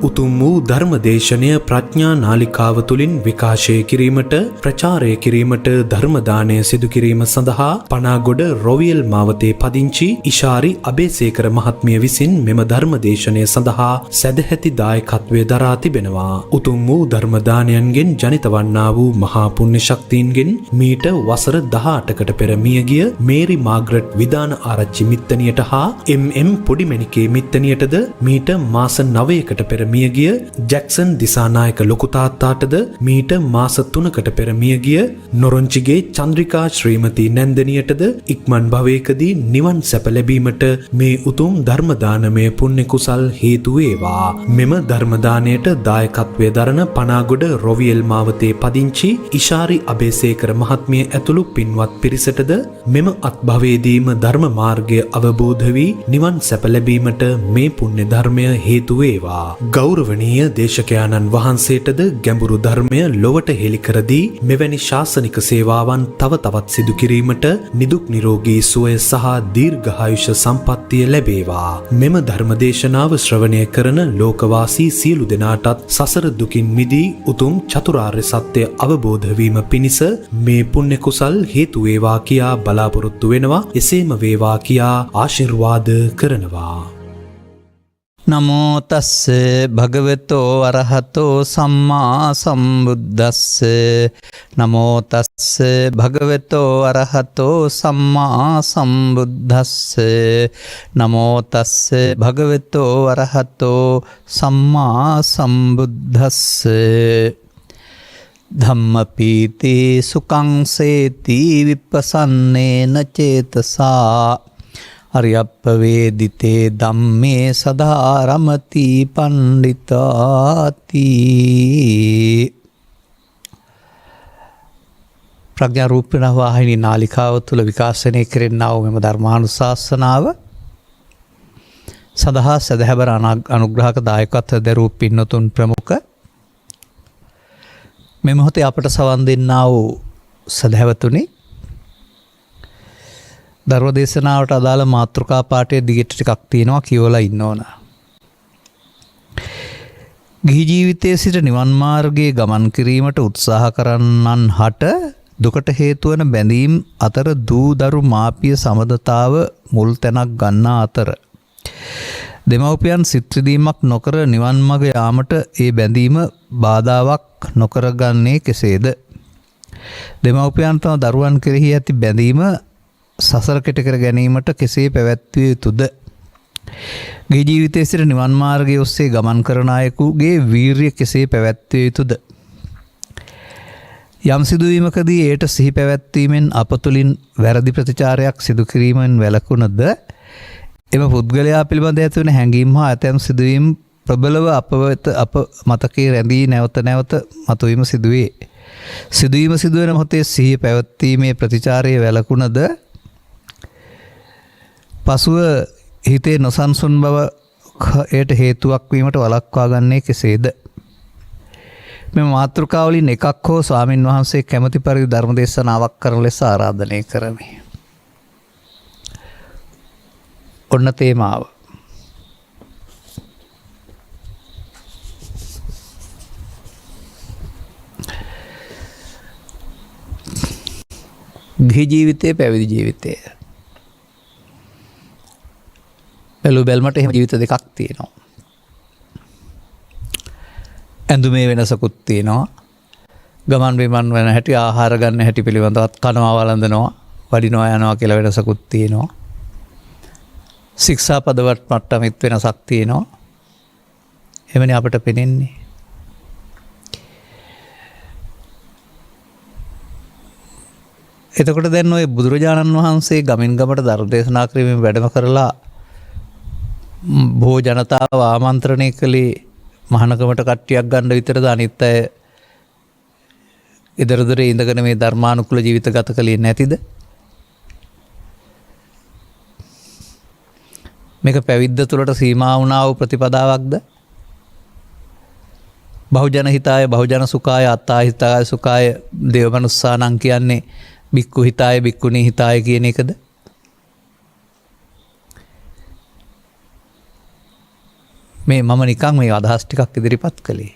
උතුම් වූ ධර්මදේශනය ප්‍රඥා නාලිකාව තුළින් විකාශය කිරීමට ප්‍රචාරය කිරීමට ධර්මදානය සිදු කිරීම සඳහා පනාගොඩ රොවියල් මාවතේ පදිංචි ඉෂාරි අබේසේකර මහත්මිය විසින් මෙම ධර්මදේශනය සඳහා සැදැහැති දායකත්වය දරා තිබෙනවා. උතුම් වූ ධර්මදානයන්ගෙන් ජනිත වන්නා වූ මහා පුණ්‍ය ශක්තියින්ගෙන් මීට වසර 18කට පෙර මියගිය මේරි මාග්‍රට් විදාන ආරච්චි මිත්තනියට හා එම් පොඩිමැණිකේ මිත්තනියටද මීට මාස 9කට පෙර මියගිය ජැක්සන් දිසානායක ලොකු තාත්තාටද මීට මාස 3කට පෙර මියගිය නොරොංචිගේ චන්ද්‍රිකා ශ්‍රීමති නැන්දනියටද ඉක්මන් භවයකදී නිවන් සැප ලැබීමට මේ උතුම් ධර්ම දානමය පුණ්‍ය කුසල් හේතු වේවා. මෙම ධර්ම දානයට දායකත්වයේ දරන පනාගොඩ රොවියල් මාවතේ පදිංචි ඉෂාරි අබේසේකර මහත්මිය ඇතුළු පින්වත් පිරිසටද මෙම අත්භවයේදීම ධර්ම මාර්ගය අවබෝධ වී නිවන් සැප ලැබීමට මේ පුණ්‍ය ධර්මය හේතු වේවා. ගෞරවනීය දේශකයාණන් වහන්සේටද ගැඹුරු ධර්මය ලොවට හෙළි කර දී මෙවැනි ශාසනික සේවාවන් තව තවත් සිදු කිරීමට නිදුක් නිරෝගී සුවය සහ දීර්ඝායුෂ සම්පන්නිය ලැබේවා. මෙම ධර්ම දේශනාව ශ්‍රවණය කරන ලෝකවාසී සියලු දෙනාටත් සසර දුකින් මිදී උතුම් චතුරාර්ය සත්‍ය අවබෝධ වීම පිණිස මේ පුණ්‍ය කුසල් හේතු වේවා කියා බලාපොරොත්තු වෙනවා. එසේම වේවා කියා ආශිර්වාද කරනවා. නමෝ තස්ස භගවතෝ අරහතෝ සම්මා සම්බුද්දස්ස නමෝ තස්ස භගවතෝ අරහතෝ සම්මා සම්බුද්දස්ස නමෝ තස්ස භගවතෝ අරහතෝ සම්මා සම්බුද්දස්ස ධම්මපීති සුඛං සේති විපස්සන්නේන චේතසා අරියප්පවේදිතේ ධම්මේ සදාරමති පණ්ඩිතාති. ප්‍රඥා රූපණ වාහිනී නාලිකාව තුළ විකාශනය කෙරෙන්නා වූ මෙම ධර්මානුශාසනාව සඳහා සදහැබර අනුග්‍රහක දායකත්වය දරූ පින්නතුන් ප්‍රමුඛ මේ මොහොතේ අපට සවන් දෙන්නා වූ සදහැවතුනි, ධර්ම දේශනාවට අදාළ මාතෘකා පාඨයේ දිගට ටිකක් තියෙනවා, කියවලා ඉන්න ඕන. ගිහි ජීවිතයේ සිට නිවන් මාර්ගයේ ගමන් කිරීමට උත්සාහ කරන්නන් හට දුකට හේතු වන බැඳීම් අතර දූ දරු මාපිය සමදතාව මුල් තැනක් ගන්නා අතර දෙමව්පියන් සිත් රිදීමක් නොකර නිවන් මඟ යාමට ඒ බැඳීම බාධාවක් නොකරගන්නේ කෙසේද? දෙමව්පියන් තම දරුවන් කෙරෙහි ඇති බැඳීම සසර කෙට කර ගැනීමට කෙසේ පැවැත්විය යුතුද? ගිහි ජීවිතයේ සිට නිවන් මාර්ගයේ ඔස්සේ ගමන් කරන අයෙකුගේ වීරිය කෙසේ පැවැත්විය යුතුද? යම් සිදුවීමකදී ඒට සිහි පැවැත්වීමෙන් අප තුළින් වැරදි ප්‍රතිචාරයක් සිදු කිරීමෙන් වැළකුණද එම පුද්ගලයා පිළිබඳ ඇතිවන හැඟීම් හා ඇතැම් සිදුවීම් ප්‍රබලව අප මතකයේ රැඳී නැවත නැවත මතුවීම සිදුවේ. සිදුවීම සිදුවන මොහොතේ සිහිය පැවැත්වීමේ ප්‍රතිචාරයේ වැළකුණද පසුව හිතේ නොසන්සුන් බව එයට හේතුවක් වීමට වළක්වා ගන්නේ කෙසේද? මේ මාතෘකාවලින් එකක් හෝ ස්වාමින් වහන්සේ කැමැති පරිදි ධර්ම දේශනාවක් කරන ලෙස ආරාධනය කරමි. ඔන්න තේමාව. ගිහි ජීවිතය, පැවිදි ජීවිතය. බැලුමට එහෙම ජීවිත දෙකක් තියෙනවා. ඇඳුමේ වෙනසකුත් තියෙනවා. ගමන් බිමන් වෙන හැටි, ආහාර ගන්න හැටි පිළිබඳවත් කනවා වළඳනවා වඩිනවා යනවා කියලා වෙනසකුත් තියෙනවා. ශික්ෂාපදවත් මට්ටමෙත් වෙනසක් තියෙනවා. එවැනි අපට පෙනෙන්නේ. එතකොට දැන් ඔය බුදුරජාණන් වහන්සේ ගමින් ගමට ධර්ම දේශනා කිරීමෙන් වැඩම කරලා බොහෝ ජනතාව ආමන්ත්‍රණය කළේ මහානකමට කට්ටියක් ගන්න විතරද? අනිත් අය ඉදරදරේ ඉඳගෙන මේ ධර්මානුකූල ජීවිත ගත කළේ නැතිද? මේක පැවිද්ද තුළට සීමා වුණා වූ ප්‍රතිපදාවක්ද? බහුජන හිතාය බහුජන සුඛාය අත්තා හිතාය සුඛාය දේවමනුස්සානං කියන්නේ බික්කු හිතාය බික්කුණී හිතාය කියන එකද? මේ මම නිකන් මේ අදහස් ටිකක් ඉදිරිපත් කළේ.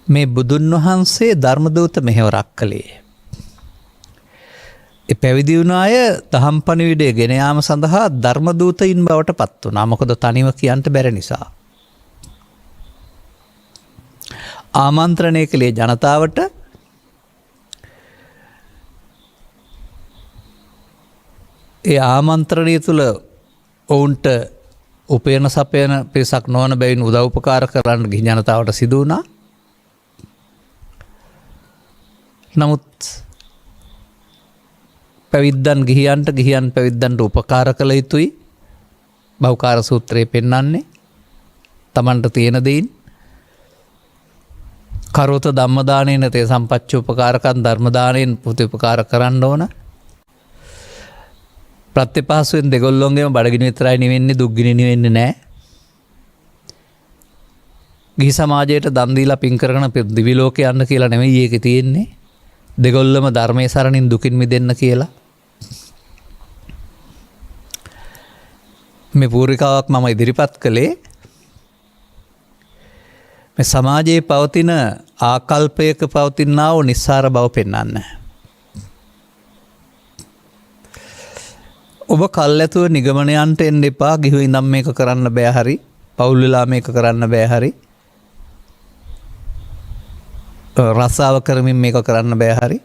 මේ බුදුන් වහන්සේ ධර්මදූත මෙහෙවරක් කළේ. ඒ පැවිදි වුණ අය දහම් පණිවිඩය ගෙන යාම සඳහා ධර්මදූතයින් බවට පත් වුණා. මොකද තනිව කියන්න බැරි නිසා. ආමන්ත්‍රණය කළේ ජනතාවට. ඒ ආමන්ත්‍රණය තුළ ඔවුන්ට උපයන සපයන පිරිසක් නොවන බැවින් උදව් උපකාර කරන්න ගිහි ජනතාවට සිදු වුණා. නමුත් පැවිද්දන් ගිහියන්ට ගිහියන් පැවිද්දන්ට උපකාර කළ යුතුයි. බහුකාර සූත්‍රයේ පෙන්වන්නේ තමන්ට තියෙන දෙයින් කරොත ධම්මදානේන තේ සම්පච්ච උපකාරකන් ධර්මදානයෙන් ප්‍රතිඋපකාර කරන්න ඕන. ප්‍රත්‍යපහසුවෙන් දෙගොල්ලොන්ගේම බඩගිනි විතරයි නිවෙන්නේ, දුක්ගිනි නිවෙන්නේ නැහැ. ගිහි සමාජයට දන් දීලා පින් කරගෙන දිවි ලෝකේ යන්න කියලා නෙමෙයි ඒකේ තියෙන්නේ. දෙගොල්ලම ධර්මයේ සරණින් දුකින් මිදෙන්න කියලා. මේ පූර්විකාවක් මම ඉදිරිපත් කළේ මේ සමාජයේ පවතින ආකල්පයක පවතිනා වූ නිස්සාර බව පෙන්වන්න. ඔබ කල්ැතුව නිගමනයන්ට එන්න එපා. ගිහුව ඉඳන් මේක කරන්න බෑ හරි. පවුල් වෙලා මේක කරන්න බෑ හරි. රස්සාව කරමින් මේක කරන්න බෑ හරි.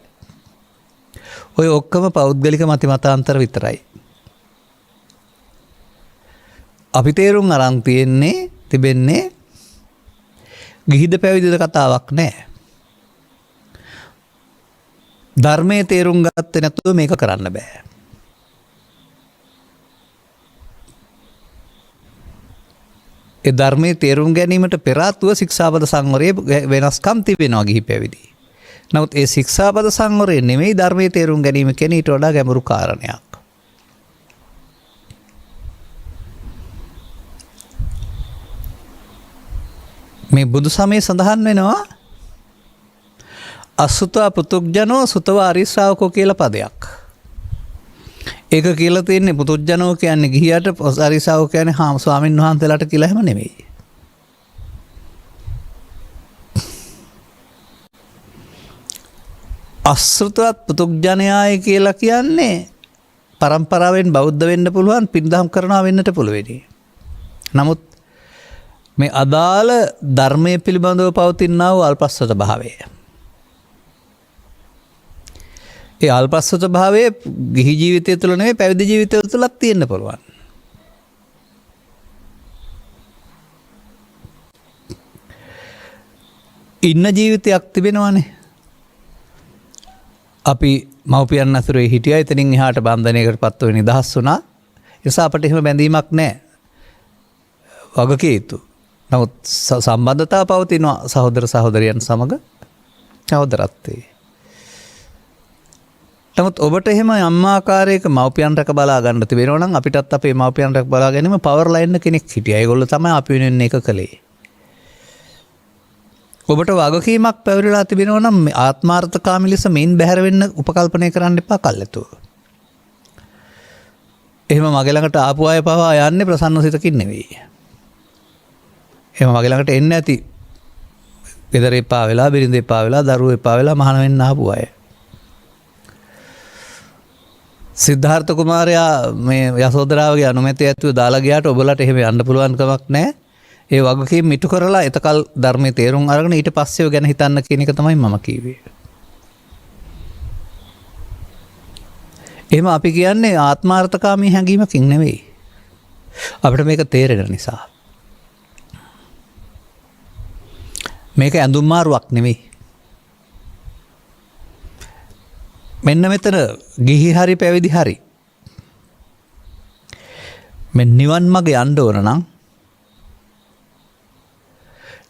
ඔය ඔක්කොම පෞද්ගලික මතිමතාන්තර විතරයි. අපි තේරුම් අරන් තිබෙන්නේ ගිහිද පැවිදිද කතාවක් නෑ. ධර්මයේ තේරුම් ගත්තේ නැතුව මේක කරන්න බෑ. ඒ ධර්මයේ තේරුම් ගැනීමට පෙර ආතුව ශික්ෂාපද සංවරයේ වෙනස්කම් තිබෙනවා ගිහි පැවිදි. නමුත් ඒ ශික්ෂාපද සංවරය නෙමෙයි ධර්මයේ තේරුම් ගැනීම කියන ඊට වඩා ගැඹුරු කාරණයක්. මේ බුදු සමයේ සඳහන් වෙනවා අසුතවා පුතුග්ජනෝ සුතවා ආර්ය ශ්‍රාවකෝ කියලා පදයක්. ඒක කියලා තියෙන්නේ පුතුග්ජනෝ කියන්නේ ගිහියට, ආර්ය ශ්‍රාවකෝ කියන්නේ ස්වාමින් වහන්සේලාට කියලා හැම නෙමෙයි. අසෘතවත් පුතුග්ජනයාය කියලා කියන්නේ පරම්පරාවෙන් බෞද්ධ වෙන්න පුළුවන්, පින්දහම් කරනවා වෙන්නට පුළුවනි. නමුත් මේ අදාළ ධර්මයේ පිළිබඳව පවතිනා වූ අල්පස්වත භාවය. ඒ අල්පස්වත භාවය ගිහි ජීවිතය තුළ නෙවෙයි පැවිදි ජීවිතය තුළත් තියෙන්න පුළුවන්. ඉන්න ජීවිතයක් තිබෙනවානේ. අපි මව්පියන් අතුරේ හිටියා, එතනින් එහාට බන්ධනයකට පත් වෙ නිදහස් වුණා. ඒ නිසා අපිට එහෙම බැඳීමක් නැහැ. වගකිය යුතු. නමුත් සම්බන්ධතා පවතිනවා සහෝදර සහෝදරියන් සමග සහෝදරත්වයේ. නමුත් ඔබට එහෙම යම් ආකාරයක මව්පියන් රැක බලා ගන්න තිබෙනවා නම් අපිටත් අපේ මව්පියන් රැක බලා ගැනීම පවර් ලයින් කෙනෙක් හිටියා. ඒගොල්ලෝ තමයි අපි වෙනුවෙන් ඒක කළේ. ඔබට වගකීමක් පැවරිලා තිබෙනවා නම් ආත්මාර්ථකාමී ලෙස මේන් බැහැර වෙන්න උපකල්පනය කරන්න එපා කල්ැතුව. එහෙම මගේ ළඟට ආපු අය පවා යන්නේ ප්‍රසන්න සිතකින් නෙවෙයි. එහෙම මගේ ළඟට එන්න ඇති ගෙදර එපා වෙලා, බිරිඳ එපා වෙලා, දරුවෝ එපා වෙලා මහාන වෙන්න ආපු අය. සිද්ධාර්ථ කුමාරයා මේ යසෝදරාවගේ අනුමැතිය ඇතුව දාලා ගියාට ඔබලට එහෙම යන්න පුළුවන් කමක් නැහැ. ඒ වගකීම් ඉටු කරලා එතකල් ධර්මයේ තේරුම් අරගෙන ඊට පස්සේ ගැන හිතන්න කියන එක තමයි මම කිව්වේ. එහෙම අපි කියන්නේ ආත්මාර්ථකාමී හැඟීමකින් නෙවෙයි. අපිට මේක තේරෙන නිසා. මේක ඇඳුම් මාරුවක් නෙවෙයි. මෙන්න මෙතන ගිහි හරි පැවිදි හරි මේ නිවන් මඟ යන්න ඕන නම්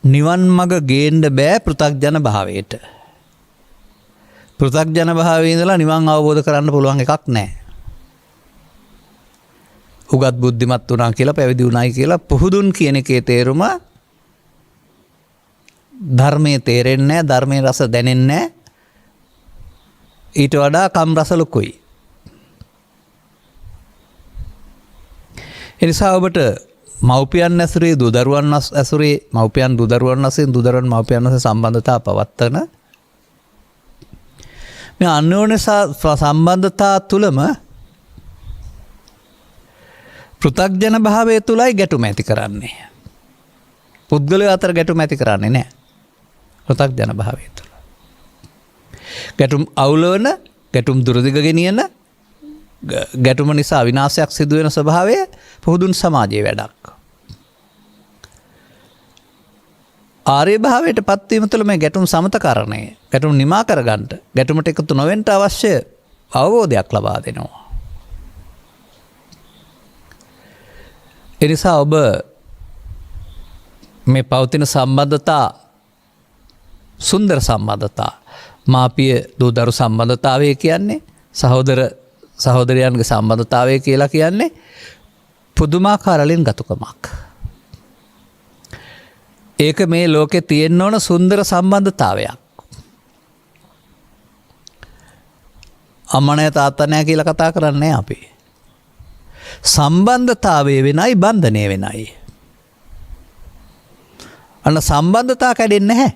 නිවන් මඟ ගේන්න බෑ පෘථග්ජන භාවයට. පෘථග්ජන භාවයේ ඉඳලා නිවන් අවබෝධ කරන්න පුළුවන් එකක් නැහැ. උගත් බුද්ධිමත් වුණා කියලා පැවිදි වුණායි කියලා පුහුදුන් කියන එකේ තේරුම ධර්මයේ තේරෙන්නේ නැහැ, ධර්මයේ රස දැනෙන්නේ නැහැ. ඊට වඩා කම් රස ලොකුයි. ඒ නිසා ඔබට මව්පියන් ඇසුරේ දුදරුවන් ඇසුරේ මව්පියන් දුදරුවන් වශයෙන් දුදරුවන් මව්පියන් වශයෙන් සම්බන්ධතා පවත්වන මේ අන්‍යෝන්‍ය සම්බන්ධතා තුළම පෘථග්ජන භාවය තුලයි ගැටුම ඇති කරන්නේ. පුද්ගලයෝ අතර ගැටුම ඇති කරන්නේ නැහැ. පෘථග්ජන භාවය තුල. ගැටුම් අවුලවන, ගැටුම් දුරදිග ගෙනියන, ගැටුම නිසා විනාශයක් සිදු වෙන ස්වභාවය පුහුදුන් සමාජයේ වැඩක්. ආර්ය භාවයට පත්වීම තුළ මේ ගැටුම් සමතකරණය, ගැටුම් නිමා කරගන්න, ගැටුමට එකතු නොවෙන්න අවශ්‍ය අවබෝධයක් ලබා දෙනවා. එනිසා ඔබ මේ පවතින සම්බන්ධතා සුන්දර සම්බන්ධතා මාපිය දූදරු සම්බන්ධතාවය කියන්නේ සහෝදර සහෝදරයන්ගේ සම්බන්ධතාවය කියලා කියන්නේ පුදුමාකාර ලිංගතුකමක්. ඒක මේ ලෝකේ තියෙන්න ඕන සුන්දර සම්බන්ධතාවයක්. අම්මා නැහැ තාත්තා නැහැ කියලා කතා කරන්නේ අපි. සම්බන්ධතාවය වෙනයි බන්ධනය වෙනයි. අන්න සම්බන්ධතා කැඩෙන්නේ නැහැ.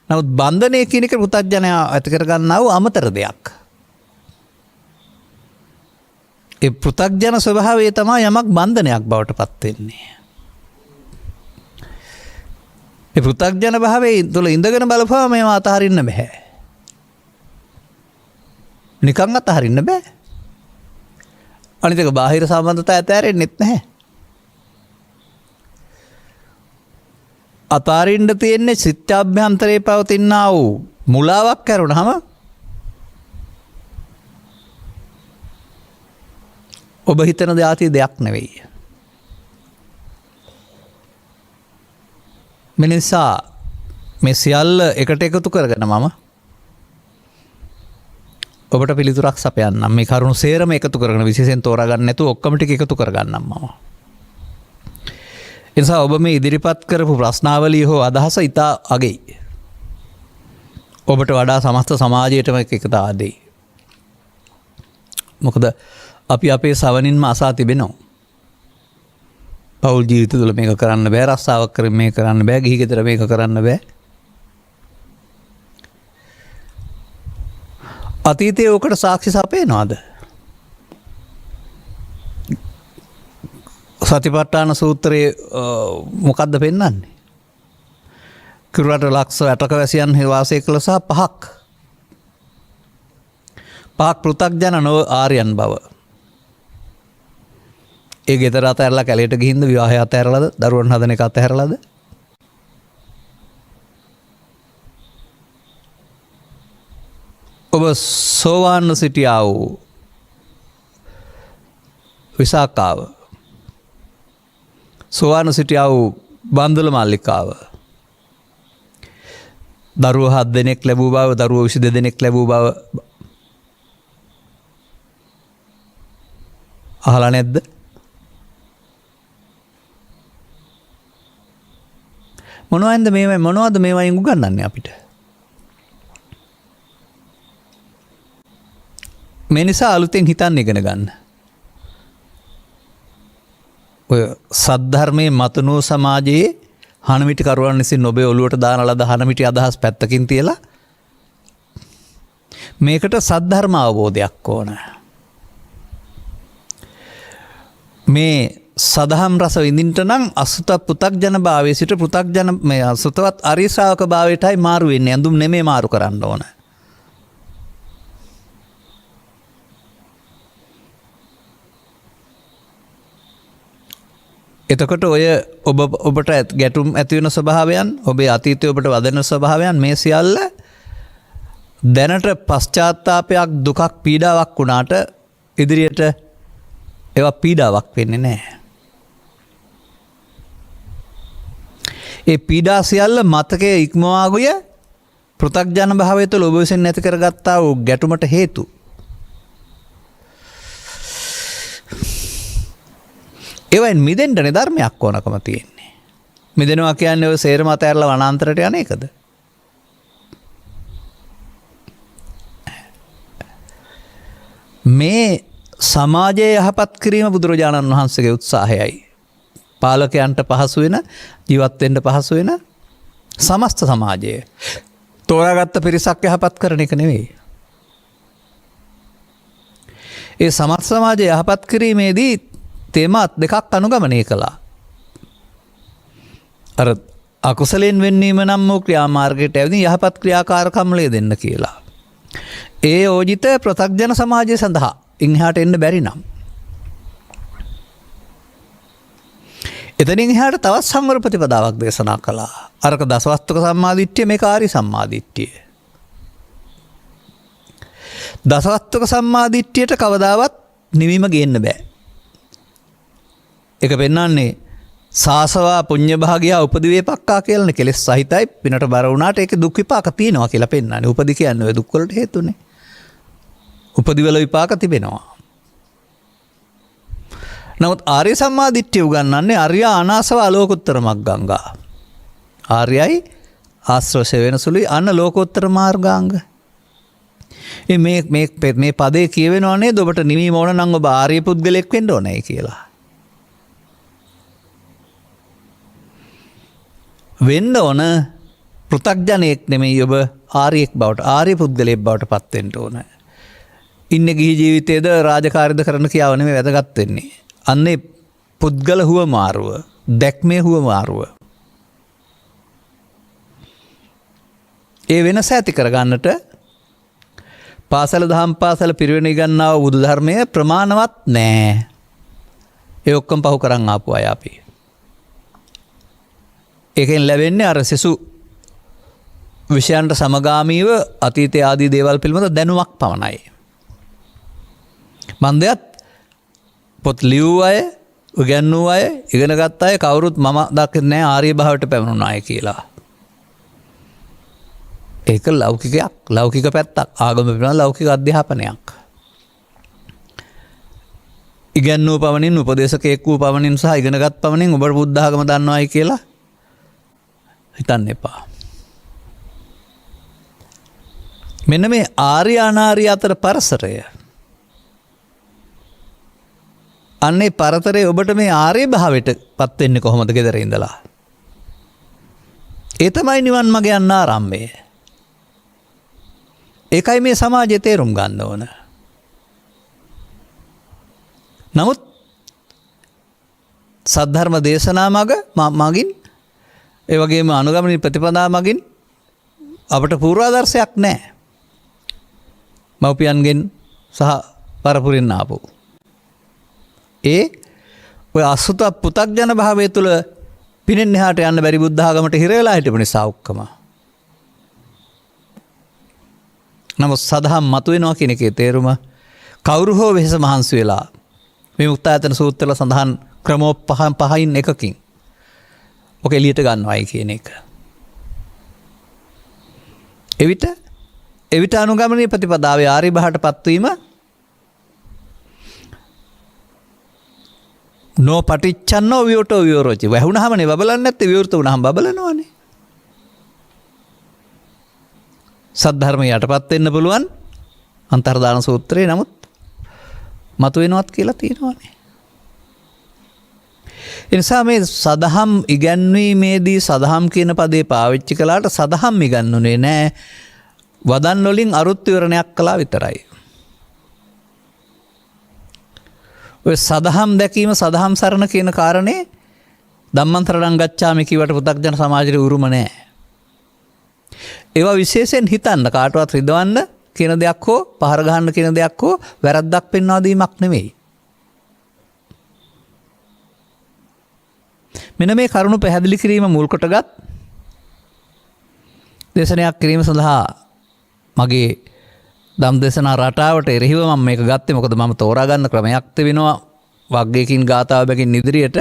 නමුත් බන්ධනය කියන එක පුතග්ජනයා ඇති කරගන්නා වූ අමතර දෙයක්. ඒ පෘථග්ජන ස්වභාවය තමයි යමක් බන්ධනයක් බවට පත් වෙන්නේ. ඒ පෘථග්ජන භාවයේ තුල ඉඳගෙන බලපුවම මේවා අතහරින්න බෑ. නිකන් අතහරින්න බෑ. අනිත් එක බාහිර සම්බන්ධතා ඇතෑරෙන්නෙත් නැහැ. අතාරින්න තියෙන්නේ සිත්‍යාභ්‍යන්තරයේ පවතිනා වූ මුලාවක් කරුණාම ඔබ හිතන දාති දෙයක් නෙවෙයි. මිනිසා මේ සියල්ල එකට එකතු කරගෙන මම ඔබට පිළිතුරක් සපයන්නම්. මේ කරුණු සේරම එකතු කරගෙන විශේෂයෙන් තෝරාගන්න නැතුව ඔක්කොම ටික එකතු කරගන්නම් මම. ඒ නිසා ඔබ මේ ඉදිරිපත් කරපු ප්‍රශ්නාවලිය හෝ අදහස ඉතා අගෙයි. ඔබට වඩා සමස්ත සමාජයටම එක දාදෙයි. මොකද අපි අපේ සවනින්ම අසා තිබෙනවා. පෞල් ජීවිත තුළ මේක කරන්න බෑ, රස්සාවක් කරමින් මේක කරන්න බෑ, ගිහි ගෙදර මේක කරන්න බෑ. අතීතයේ ඔකට සාක්ෂි සපයනවාද? සතිපට්ඨාන සූත්‍රයේ මොකද්ද පෙන්වන්නේ? කිරුරට ලක්ෂ 8ක වැසියන් වාසය කළ සහ පහක් පෘථග්ජන නොව ආර්යයන් බව. ඒ ගෙදර අතහැරලා කැලේට ගිහින්ද විවාහය අතහැරලාද දරුවන් හදන එක අතහැරලාද? ඔබ සෝවාන් සිටියා වූ විසාකාව, සෝවාන් සිටියා වූ බන්දුල මල්ලිකාව, දරුවෝ 7 දෙනෙක් ලැබූ බව, දරුවෝ 22 දෙනෙක් ලැබූ බව අහලා නැද්ද? මොනවද මේවයින් උගන්වන්නේ අපිට? මේ නිසා අලුතෙන් හිතන්න ඉගෙන ගන්න. ඔය සද්ධර්මයේ මතුණු සමාජයේ හනමිටි කරුවන් විසින් ඔබේ ඔළුවට දාන ලද හනමිටි අදහස් පැත්තකින් තියලා මේකට සද්ධර්ම අවබෝධයක් ඕන. මේ සදහම් රස විඳින්නට නම් අසුත පෘථග්ජන භාවයේ සිට පෘථග්ජන මේ අසුතවත් ආර්ය ශ්‍රාවක භාවයටයි මාරු වෙන්නේ. ඇඳුම් නෙමෙයි මාරු කරන්න ඕන. එතකොට ඔය ඔබට ගැටුම් ඇති වෙන ස්වභාවයන්, ඔබේ අතීතයේ ඔබට වදන ස්වභාවයන් මේ සියල්ල දැනට පශ්චාත්තාවපයක්, දුකක්, පීඩාවක් වුණාට ඉදිරියට ඒවා පීඩාවක් වෙන්නේ නැහැ. ඒ පීඩා සියල්ල මතකයේ ඉක්මවා ගිය පෘථග්ජන භාවය තුළ ඔබ විසින් නැති කරගත්තා වූ ගැටුමට හේතු. ඒවයින් මිදෙන්නනේ ධර්මයක් ඕනකම තියෙන්නේ. මිදෙනවා කියන්නේ ඔය සේරම අතහැරලා වනාන්තරයට යන එකද? මේ සමාජයේ යහපත් කිරීම බුදුරජාණන් වහන්සේගේ උත්සාහයයි. පාලකයන්ට පහසු වෙන ජීවත් වෙන්න පහසු වෙන සමස්ත සමාජය තෝරාගත්ත පිරිසක් යහපත් කරන එක නෙවෙයි. ඒ සමස්ත සමාජය යහපත් කිරීමේදී තේමාත් දෙකක් අනුගමනය කළා. අර අකුසලෙන් වෙන්නීම නම් වූ ක්‍රියාමාර්ගයට ඇවිදින් යහපත් ක්‍රියාකාරකම්ලය දෙන්න කියලා. ඒ යෝජිත පෘථග්ජන සමාජය සඳහා ඉන්හාට එන්න බැරි නම්. එතනින් එහාට තවත් සංවර ප්‍රතිපදාවක් දේශනා කළා. අරක දසවස්තුක සම්මාදිට්ඨිය මේක ආරි සම්මාදිට්ඨිය. දසවස්තුක සම්මාදිට්ඨියට කවදාවත් නිවීම ගේන්න බෑ. ඒක පෙන්වන්නේ සාසවා පුඤ්ඤ භාගියා උපදිවේ පක්කා කියලානේ. කෙලෙස් සහිතයි පිනට බර වුණාට ඒකේ දුක් විපාක තියෙනවා කියලා පෙන්වන්නේ. උපදි කියන්නේ ඔය දුක් වලට හේතුනේ. උපදිවල විපාක තිබෙනවා. නමුත් ආර්ය සම්මාදිට්ඨිය උගන්වන්නේ අරියා අනාසව අලෝකෝත්තර මග්ගංගා. ආර්යයි ආශ්‍රව වෙන සුළුයි අන්න ලෝකෝත්තර මාර්ගාංග. මේ පදේ කියවෙනවා නේද ඔබට නිවීම ඕන නම් ඔබ ආර්ය පුද්ගලෙක් වෙන්න ඕනේ කියලා. වෙන්න ඕන පෘථග්ජනෙක් නෙමෙයි ඔබ ආර්යෙක් බවට ආර්ය පුද්ගලයෙක් බවට පත් වෙන්න ඕන. ඉන්න ගිහි ජීවිතයේද රාජකාරීද කරන කියාව නෙමෙයි වැදගත් වෙන්නේ. අන්නේ පුද්ගල හුව මාරුව, දැක්මේ හුව මාරුව. ඒ වෙනස ඇති කරගන්නට පාසල දහම් පාසල පිරිවෙන ඉගන්නාව බුදු ධර්මය ප්‍රමාණවත් නෑ. ඒ ඔක්කොම පහු කරන් ආපු අය අපි. ඒකෙන් ලැබෙන්නේ අර සිසු විෂයන්ට සමගාමීව අතීතය ආදී දේවල් පිළිබඳ දැනුමක් පමණයි. මන්දයත් පොත් ලියූ අය, උගන්වූ අය, ඉගෙන ගත්ත අය කවුරුත් මම දකින්නේ නැහැ ආර්ය භාවයට පැමිණුණාය කියලා. ඒක ලෞකිකයක්, ලෞකික පැත්තක්, ආගම පිළිබඳ ලෞකික අධ්‍යාපනයක්. ඉගන්වූ පමණින්, උපදේශකයෙක් වූ පමණින් සහ ඉගෙනගත් පමණින් ඔබ බුද්ධ ආගම දන්නවායි කියලා හිතන්න එපා. මෙන්න මේ ආර්ය අනාර්ය අතර පරසරය. අන්නේ පරතරේ ඔබට මේ ආර්ය භාවයට පත් වෙන්නේ කොහොමද ගෙදර ඉඳලා? ඒ තමයි නිවන් මඟ යන්න ආරම්භය. ඒකයි මේ සමාජයේ තේරුම් ගන්න ඕන. නමුත් සද්ධර්ම දේශනා මගින් ඒ වගේම අනුගමන ප්‍රතිපදා මගින් අපට පූර්වාදර්ශයක් නැහැ. මව්පියන්ගෙන් සහ පරපුරින් ආපු. ඒ ඔය අසුත පුතග්ජන භාවය තුළ පිනෙන් එහාට යන්න බැරි බුද්ධ ආගමට හිර වෙලා හිටපු නිසා ඔක්කොම. නමුත් සදහම් මතුවෙනවා කියන එකේ තේරුම කවුරු හෝ වෙහෙස මහන්සි වෙලා මේ මුක්තායතන සූත්‍රවල සඳහන් ක්‍රමෝපහයින් එකකින් ඔක එළියට ගන්නවයි කියන එක. එවිට අනුගමනීය ප්‍රතිපදාවේ ආර්ය භාවයට පත්වීම නෝ පටිච්චන්නෝ වියෝටෝ වියෝරෝචි. වැහුණාමනේ බබලන්නේ නැත්තේ, විවෘත වුණාම බබලනවානේ. සද්ධර්මය යටපත් වෙන්න පුළුවන් අන්තර්දාන සූත්‍රේ, නමුත් මතුවෙනවත් කියලා තියෙනවානේ. එනිසා මේ සදහම් ඉගැන්වීමේදී සදහම් කියන පදේ පාවිච්චි කළාට සදහම් ඉගන්නුනේ නෑ, වදන් වලින් අරුත් විවරණයක් කළා විතරයි. ඔය සදහම් දැකීම, සදහම් සරණ කියන කාරණේ ධම්මන්තරණං ගච්ඡාමි කියවට පුතග්ජන සමාජයේ උරුම නෑ. ඒවා විශේෂයෙන් හිතන්න, කාටවත් රිදවන්න කියන දෙයක් හෝ පහර ගහන්න කියන දෙයක් හෝ වැරද්දක් පෙන්වා දීමක් නෙවෙයි. මෙන්න මේ කරුණු පැහැදිලි කිරීම මුල් කොටගත් දේශනයක් කිරීම සඳහා මගේ දම් දේශනා රටාවට එරෙහිව මම මේක ගත්තේ. මොකද මම තෝරා ගන්න ක්‍රමයක් තිබෙනවා වග්ගයකින් ගාථාවකින් ඉදිරියට.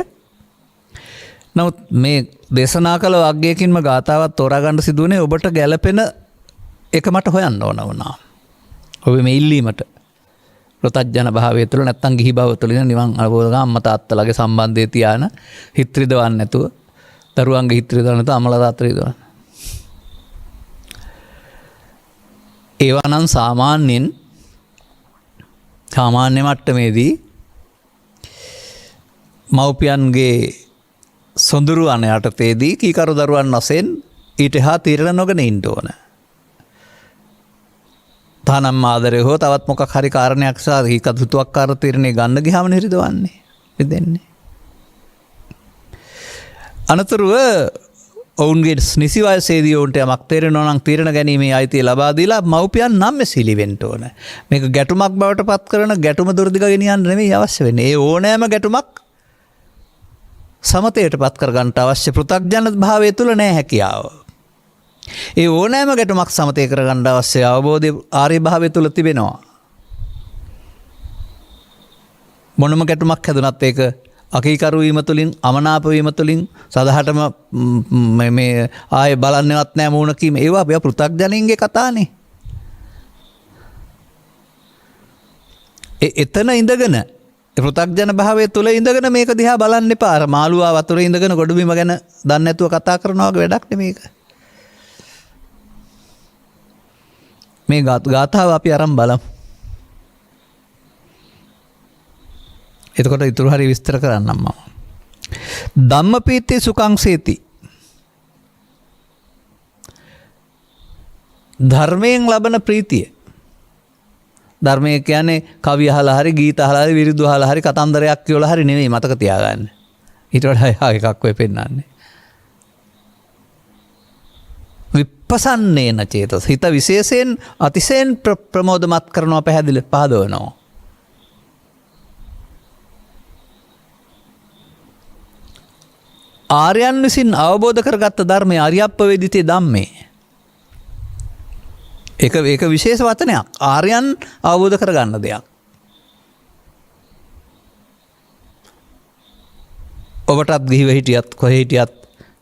නමුත් මේ දේශනා කළ වග්ගයකින්ම ගාථාවක් තෝරා ගන්න සිදුවනේ ඔබට ගැළපෙන එක මට හොයන්න ඕන වුණා. ඔබ මේ ඉල්ලීමට ප්‍රතඥ භාවය තුළ නැත්තම් ගිහි භාව තුළ නිවන් අවබෝධ කරගන්න අම්මා තාත්තලාගේ සම්බන්ධය තියාන හිත රිදවන්නේ නැතුව, දරුවන්ගේ හිත රිදවන්නේ නැතුව අම්මලා තාත්තලා රිදවන්න. ඒවා නම් සාමාන්‍ය මට්ටමේදී මව්පියන්ගේ සොඳුරුවන් යටතේදී කීකරු දරුවන් වශයෙන් ඊට හා තීරණ නොගෙන ඉන්න ඕන. තානම් ආදරය හෝ තවත් මොකක් හරි කාරණයක් නිසා කීකරු හිතුවක්කාර තීරණේ ගන්න ගියාම නිරිදවන්නේ දෙන්නේ. අනතුරුව ඔවුන්ගේ නිසි වයසේදී ඔවුන්ට යමක් තේරෙනවා නම් තීරණ ගැනීමේ අයිතිය ලබා දීලා මව්පියන් නම්මැසිලි වෙන්න ඕන. මේක ගැටුමක් බවට පත් කරන ගැටුම දුරදිග ගෙනියන්න නෙමෙයි අවශ්‍ය වෙන්නේ. ඒ ඕනෑම ගැටුමක් සමතයට පත් කරගන්න අවශ්‍ය පෘථග්ජන භාවය තුල නැහැ හැකියාව. ඒ ඕනෑම ගැටුමක් සමතය කරගන්න අවශ්‍ය අවබෝධය ආර්ය භාවය තුල තිබෙනවා. මොනම ගැටුමක් හැදුනත් ඒක අකීකරු වීම තුළින් අමනාප වීම තුළින් සදහටම මේ ආයේ බලන්නවත් නැහැ මූණ කීම ඒවා අපේ පෘථග්ජනින්ගේ කතානේ. එතන ඉඳගෙන පෘථග්ජන භාවයේ තුල ඉඳගෙන මේක දිහා බලන්න එපා. අර මාළුවා වතුරේ ඉඳගෙන ගොඩබිම ගැන දන්නේ නැතුව කතා කරනවා වගේ වැඩක් නෙමේක. මේ ගාථාව අපි අරන් බලමු. එතකොට ඉතුරු හරි විස්තර කරන්නම් මම. ධම්මපීති සුඛං සේති. ධර්මයෙන් ලබන ප්‍රීතිය. ධර්මය කියන්නේ කවි අහලා හරි ගීත අහලා හරි විරිදු අහලා හරි කතන්දරයක් කියවලා හරි නෙමෙයි මතක තියාගන්න. ඊට වඩා එකක් වෙ පෙන්නන්නේ. විපස්සන්නේන චේතස. හිත විශේෂයෙන් අතිශයින් ප්‍රමෝදමත් කරනවා පැහැදිලි පහදවනවා. ආර්යයන් විසින් අවබෝධ කරගත්ත ධර්මය අරියප්පවේදිතේ ධම්මේ. ඒක විශේෂ වචනයක්. ආර්යයන් අවබෝධ කරගන්න දෙයක්. ඔබටත් ගිහිව හිටියත් කොහේ හිටියත්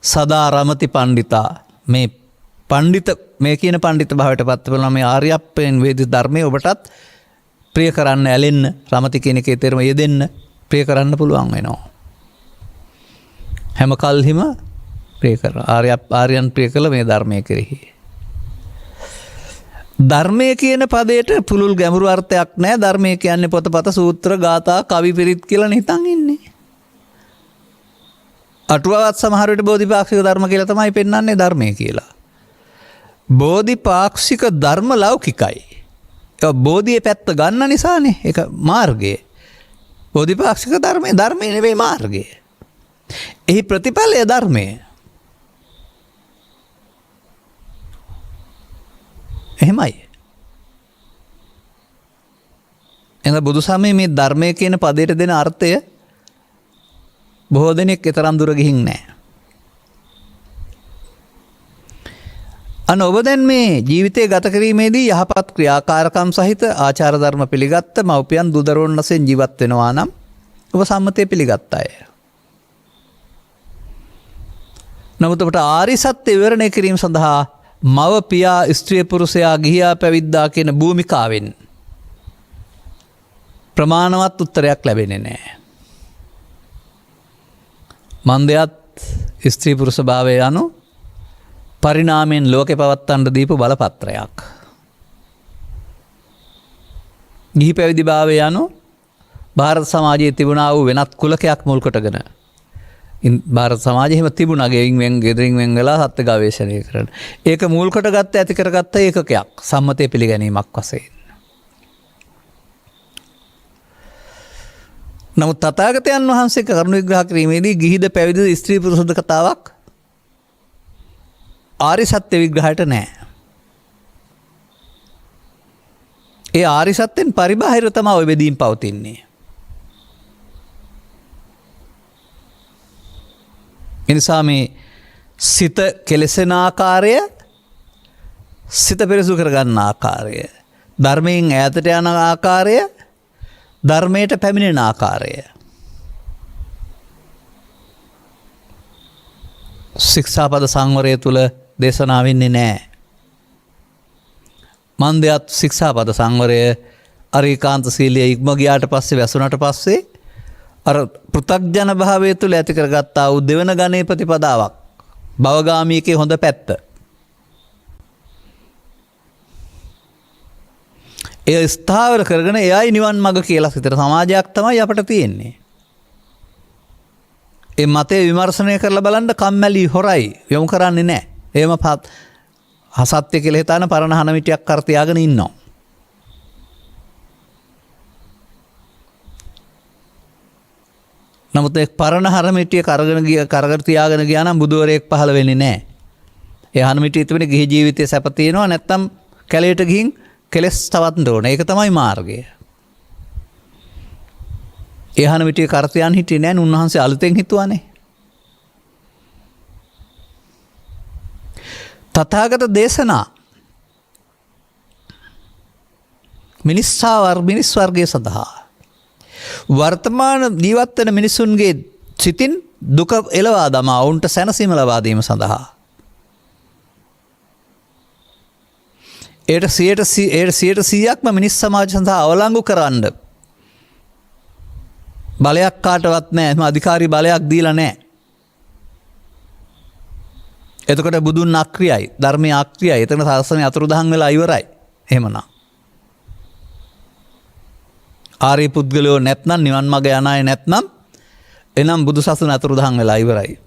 සදා රමති පණ්ඩිතා මේ පණ්ඩිත මේ කියන පණ්ඩිත භාවයට පත් වෙනවා මේ ආර්යප්පෙන් වේදිත ධර්මයේ ඔබටත් ප්‍රිය කරන්න ඇලෙන්න රමති කියන එකේ තේරුම යෙදෙන්න ප්‍රිය කරන්න පුළුවන් වෙනවා. හැම කල්හිම ප්‍රිය කරනවා. ආර්යයන් ප්‍රිය කළ මේ ධර්මයේ කෙරෙහි. ධර්මය කියන පදයට පුළුල් ගැඹුරු අර්ථයක් නැහැ. ධර්මය කියන්නේ පොතපත සූත්‍ර ගාථා කවි පිරිත් කියලා නිතන් ඉන්නේ. අටුවාවත් සමහර විට බෝධිපාක්ෂික ධර්ම කියලා තමයි පෙන්වන්නේ ධර්මය කියලා. බෝධිපාක්ෂික ධර්ම ලෞකිකයි. ඒක බෝධියේ පැත්ත ගන්න නිසානේ. ඒක මාර්ගය. බෝධිපාක්ෂික ධර්මය නෙවෙයි මාර්ගය. එහි ප්‍රතිඵලය ධර්මය. එහෙමයි. එන බුදු සමයේ මේ ධර්මය කියන පදයට දෙන අර්ථය බොහෝ දෙනෙක් තරම් දුර ගිහින් නැහැ. ඔබ දැන් මේ ජීවිතය ගත කිරීමේදී යහපත් ක්‍රියාකාරකම් සහිත ආචාර ධර්ම පිළිගත්ත මව්පියන් දූ දරුවන් වශයෙන් ජීවත් වෙනවා නම් ඔබ සම්මතය පිළිගත් අය. නමුත් ඔබට ආරි සත්‍ය විවරණය කිරීම සඳහා මව පියා ස්ත්‍රිය පුරුෂයා ගිහියා පැවිද්දා කියන භූමිකාවෙන් ප්‍රමාණවත් උත්තරයක් ලැබෙන්නේ නැහැ. මන්දයත් ස්ත්‍රී පුරුෂ භාවය යනු පරිණාමයෙන් ලෝකෙ පවත්තන්න දීපු බලපත්‍රයක්. ගිහි පැවිදි භාවය යනු භාරත සමාජයේ තිබුණා වූ වෙනත් කුලකයක් මුල් කොටගෙන භාරත සමාජයේම තිබුණා ගෙදරින් වෙන් වෙලා සත්‍ය ගවේෂණය කරන. ඒක මුල් කොටගත්ත ඇති කරගත්ත ඒකකයක් සම්මතය පිළිගැනීමක් වශයෙන්. නමුත් තථාගතයන් වහන්සේ කරුණ විග්‍රහ කිරීමේදී ගිහිද පැවිදිද ස්ත්‍රී පුරුෂද කතාවක් ආරි සත්‍ය විග්‍රහයට නැහැ. ඒ ආරි සත්‍යෙන් පරිබාහිර තමයි ඔය බෙදීම් පවතින්නේ. එනිසා මේ සිත කෙලෙසෙන ආකාරය, සිත පෙරසු කරගන්න ආකාරය, ධර්මයෙන් ඈතට යන ආකාරය, ධර්මයට පැමිණෙන ආකාරය. ශික්ෂාපද සංවරය තුල දේශනා වෙන්නේ නැහැ. මන්දයත් ශික්ෂාපද සංවරය අරිකාන්ත සීලයේ ඉක්ම ගියාට පස්සේ වැසුණට පස්සේ අර පෘථග්ජන භාවය තුල ඇති කරගත්තා වූ දෙවන ගණේ ප්‍රතිපදාවක් භවගාමීකේ හොඳ පැත්ත. ඒ ස්ථාවර කරගෙන එයයි නිවන් මඟ කියලා හිතන සමාජයක් තමයි අපට තියෙන්නේ. ඒ මතය විමර්ශනය කරලා බලන්න කම්මැලි හොරයි යොමු කරන්නේ නැහැ. එහෙම අසත්‍ය කියලා හිතාන පරණ හනමිටියක් කර තියාගෙන ඉන්නවා. නමුත් ඒ පරණ හනමිටිය කරගෙන තියාගෙන ගියා නම් බුදුවරයෙක් පහළ වෙන්නේ නැහැ. ඒ හනමිටිය තිබෙන ගිහි ජීවිතයේ සැප තියෙනවා නැත්නම් කැලේට ගිහින් කෙලස් තවන්න ඕන. ඒක තමයි මාර්ගය. ඒ හනමිටිය කර තියාන් හිටියේ නැහැ. උන්වහන්සේ අලුතෙන් හිතුවානේ. තථාගත දේශනා මිනිස් වර්ගය සඳහා වර්තමාන ජීවත් වෙන මිනිසුන්ගේ සිතින් දුක එලවා දමා ඔවුන්ට සැනසීම ලබා දීම සඳහා ඒට 100%ක්ම මිනිස් සමාජ සඳහා අවලංගු කරන්න බලයක් කාටවත් නැහැ. එහම අධිකාරී බලයක් දීලා නැහැ. එතකොට බුදුන් අක්‍රියයි, ධර්මයේ අක්‍රියයි. එතන සාසනය අතුරුදහන් වෙලා ඉවරයි. එහෙමනම් ආර්ය පුද්ගලයෝ නැත්නම් නිවන් මඟ යන අය නැත්නම් එනම් බුදු සසුන අතුරුදහන් වෙලා ඉවරයි.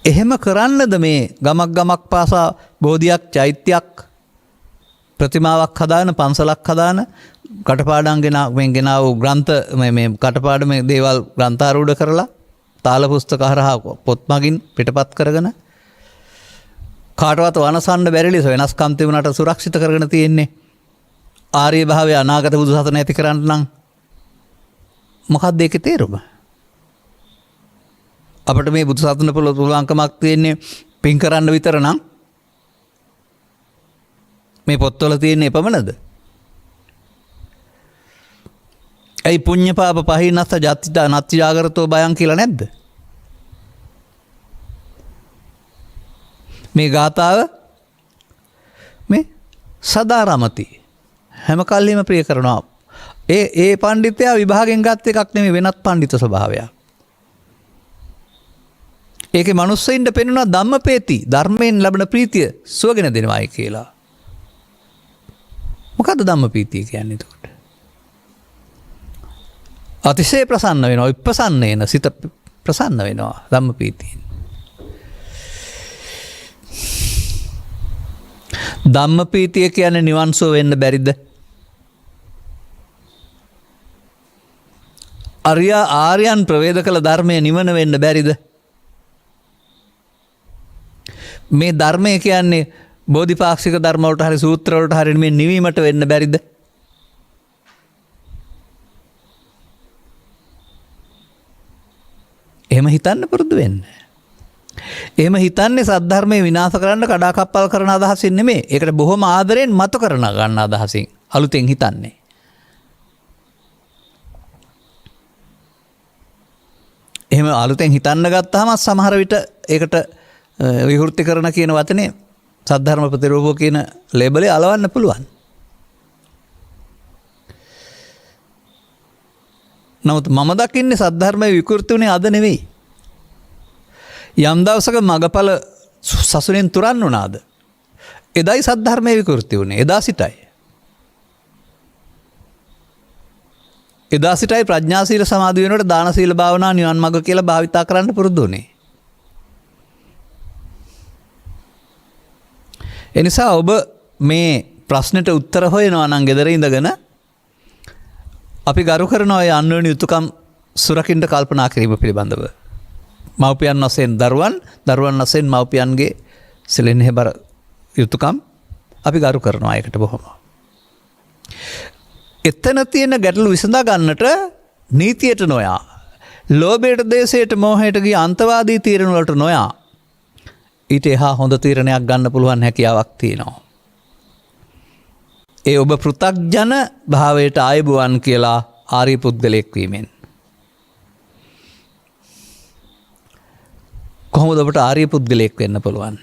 එහෙම කරන්නද මේ ගමක් පාසා බෝධියක්, චෛත්‍යයක්, ප්‍රතිමාවක් හදාන, පන්සලක් හදාන, කටපාඩම් ගෙනාව ග්‍රන්ථ මේ කටපාඩම දේවල් ග්‍රන්ථාරූඪ කරලා තාල පුස්තක හරහා පොත් මගින් පිටපත් කරගෙන කාටවත් වනසන්න බැරි ලෙස වෙනස්කම් තිබුණාට සුරක්ෂිත කරගෙන තියෙන්නේ ආර්ය භාවය අනාගත බුදු සසුන ඇති කරන්න නම් මොකක්ද ඒකේ තේරුම? අපිට මේ බුදු සසුන පුළුවන්කමක් තියෙන්නේ පින් කරන්න විතර නම් මේ පොත්වල තියෙන්නේ එපමණද? ඇයි පුඤ්ඤ පාප පහිනස්ස ජාතිදා නත්ති ජාගරතෝ බයං කියලා නැද්ද? මේ ගාථාව මේ සදාරමති හැම කල්ලිම ප්‍රිය කරනවා. ඒ පණ්ඩිතයා විභාගෙන් ගත් එකක් නෙමෙයි, වෙනත් පණ්ඩිත ස්වභාවයක්. ඒකේ මනුස්සයින්ට පෙන්වනවා ධම්මපේති, ධර්මයෙන් ලැබෙන ප්‍රීතිය සුවගෙන දෙනවායි කියලා. මොකද්ද ධම්මපීතිය කියන්නේ එතකොට? අතිශය ප්‍රසන්න වෙනවා, විප්‍රසන්නේන සිත ප්‍රසන්න වෙනවා ධම්මපීතියෙන්. ධම්මපීතිය කියන්නේ නිවන් සුව වෙන්න බැරිද? ආර්යයන් ප්‍රවේද කළ ධර්මය නිවන වෙන්න බැරිද? මේ ධර්මය කියන්නේ බෝධිපාක්ෂික ධර්ම වලට හරි සූත්‍ර වලට හරි මේ නිවීමට වෙන්න බැරිද? එහෙම හිතන්න පුරුදු වෙන්න. එහෙම හිතන්නේ සද්ධර්මයේ විනාශ කරන්න කඩාකප්පල් කරන අදහසින් නෙමෙයි. ඒකට බොහොම ආදරෙන් මතු කරන ගන්න අදහසින් අලුතෙන් හිතන්නේ. එහෙම අලුතෙන් හිතන්න ගත්තාම සමහර විට ඒකට විවෘති කරන කියන වචනේ සද්ධර්ම ප්‍රතිරූපෝ කියන ලේබලේ අලවන්න පුළුවන්. නමුත් මම දකින්නේ සද්ධර්මයේ විකෘති උනේ අද නෙවෙයි. යම් දවසක මගපල සසුනෙන් තුරන් වුණාද? එදායි සද්ධර්මයේ විකෘති උනේ. එදා සිටයි. එදා සිටයි ප්‍රඥා සීල සමාධි වෙනකොට දාන සීල භාවනා නිවන් මඟ කියලා භාවිතා කරන්න පුරුදු වුනේ. එනිසා ඔබ මේ ප්‍රශ්නෙට උත්තර හොයනවා නම් ගෙදර ඉඳගෙන අපි ගරු කරන අය අන්වෝන්‍ය යුතුයකම් සුරකින්න කල්පනා කිරීම පිළිබඳව. මව්පියන් වශයෙන් දරුවන් වශයෙන් මව්පියන්ගේ සෙලෙන්හෙබර යුතුයකම් අපි ගරු කරනවා ඒකට බොහොම. එතන තියෙන ගැටලු විසඳා ගන්නට නීතියට නොයා, ලෝභයට, දේශයට, මෝහයට ගිය අන්තවාදී තීරණ වලට නොයා ඊට එහා හොඳ තීරණයක් ගන්න පුළුවන් හැකියාවක් තියෙනවා. ඒ ඔබ පෘථග්ජන භාවයට ආයුබෝවන් කියලා ආර්ය පුද්ගලයෙක් වීමෙන්. කොහොමද ඔබට ආර්ය පුද්ගලයෙක් වෙන්න පුළුවන්?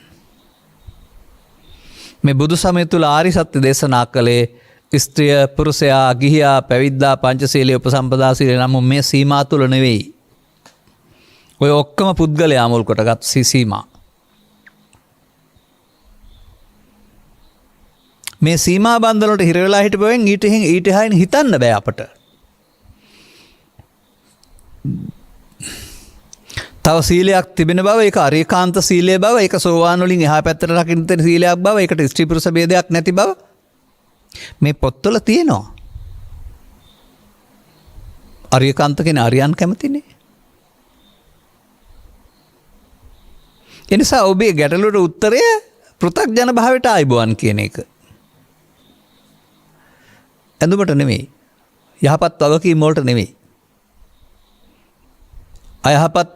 මේ බුදු සමය තුල ආර්ය සත්‍ය දේශනා කළේ ස්ත්‍රිය, පුරුෂයා, ගිහියා, පැවිද්දා, පංචශීලයේ උපසම්පදා සීලය නම් මේ සීමා තුල නෙවෙයි. ඔය ඔක්කොම පුද්ගලයා මුල් කොටගත් සීමා. මේ සීමා බන්ධනවලට හිර වෙලා හිටපුවෙන් ඊට එහායින් හිතන්න බෑ අපට. තව සීලයක් තිබෙන බව, ඒක අරියකාන්ත සීලය බව, ඒක සෝවාන් වලින් එහා පැත්තට රකින්න තියෙන සීලයක් බව, ඒකට ස්ත්‍රී පුරුෂ ભેදයක් නැති බව මේ පොත්වල තියෙනවා. අරියකාන්ත කෙනා අරියන් කැමතිනේ. ඒ නිසා ඔබේ ගැටලුවට උත්තරය පෘථග්ජන භාවයට ආයිබුවන් කියන එක. ඇඳුමට නෙමෙයි. යහපත් වගකීම් වලට නෙමෙයි. අයහපත්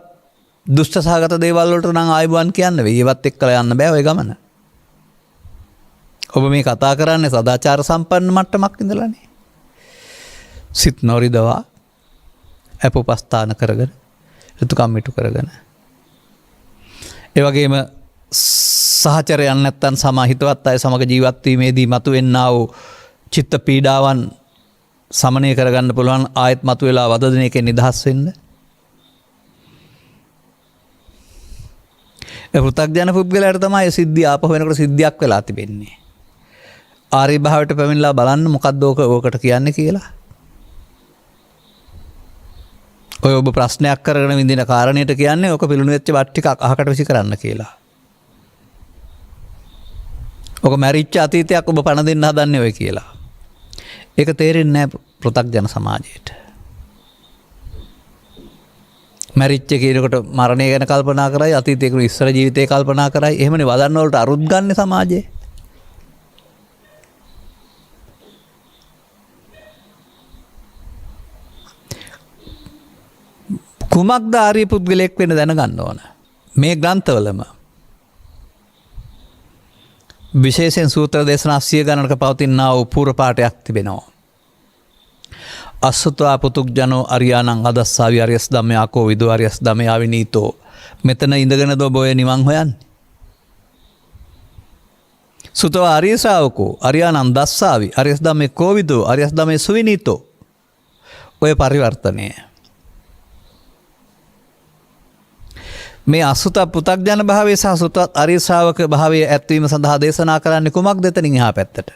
දුෂ්ට සහගත දේවල් වලට නම් ආයිබුවන් කියන්න වෙයි. ඒවත් එක්කලා යන්න බෑ ඔය ගමන. ඔබ මේ කතා කරන්නේ සදාචාර සම්පන්න මට්ටමක් ඉඳලානේ. සිත නොරිදවා අපෝපස්ථාන කරගෙන යුතුයකම් ඉටු කරගෙන ඒ වගේම සහචරයන් නැත්තන් සමහිතවත් අය සමග ජීවත් වීමේදී මතුවෙන්නා වූ චිත්ත පීඩාවන් සමනය කරගන්න පුළුවන් ආයත් මතුවලා වද දෙන එකෙන් නිදහස් වෙන්න. ඒ පෘථග්ජන පුද්ගලයාට තමයි සිද්ධිය ආපහු වෙනකොට සිද්ධියක් වෙලා තිබෙන්නේ. ආර්ය භාවයට පැමිණලා බලන්න මොකද්ද ඕකට කියන්නේ කියලා. ඔය ඔබ ප්‍රශ්නයක් කරගෙන විඳින කාරණයට කියන්නේ ඔක පිළුණු වෙච්ච වත් ටිකක් අහකට විසි කරන්න කියලා. ඔක මැරිච්ච අතීතයක් ඔබ පණ දෙන්න හදන්නේ ඔය කියලා. ඒක තේරෙන්නේ නැහැ පෘථග්ජන සමාජයට. මැරිච්ච කියනකොට මරණය ගැන කල්පනා කරයි, අතීතයේ ඉස්සර ජීවිතේ කල්පනා කරයි. එහෙමනේ වදන්න වලට අරුත් ගන්න සමාජයේ. කුමක්ද ආර්ය පුද්ගලයෙක් වෙන්න දැනගන්න ඕන. මේ ග්‍රන්ථවලම විශේෂයෙන් සූත්‍ර දේශනා 100 ගණනක පවතිනා වූ පූර්ව පාඨයක් තිබෙනවා. අසුතවා පුතුග්ජනෝ අරියානං අදස්සාවි අරියස් ධම්මයාකෝ විදෝ අරියස් ධම්මයා විනීතෝ. මෙතන ඉඳගෙනද ඔබ ඔය නිවන් හොයන්නේ. සුතවා ආර්ය ශ්‍රාවකෝ අරියානං දස්සාවි අරියස් ධම්මේ කෝවිදෝ අරියස් ධම්මේ සුවිනීතෝ. ඔය පරිවර්තනය. මේ අසුත පෘථග්ජන භාවය සහ සුත ආර්ය ශ්‍රාවක භාවය ඇත්වීම සඳහා දේශනා කරන්නේ කුමක්ද එතනින් එහා පැත්තට?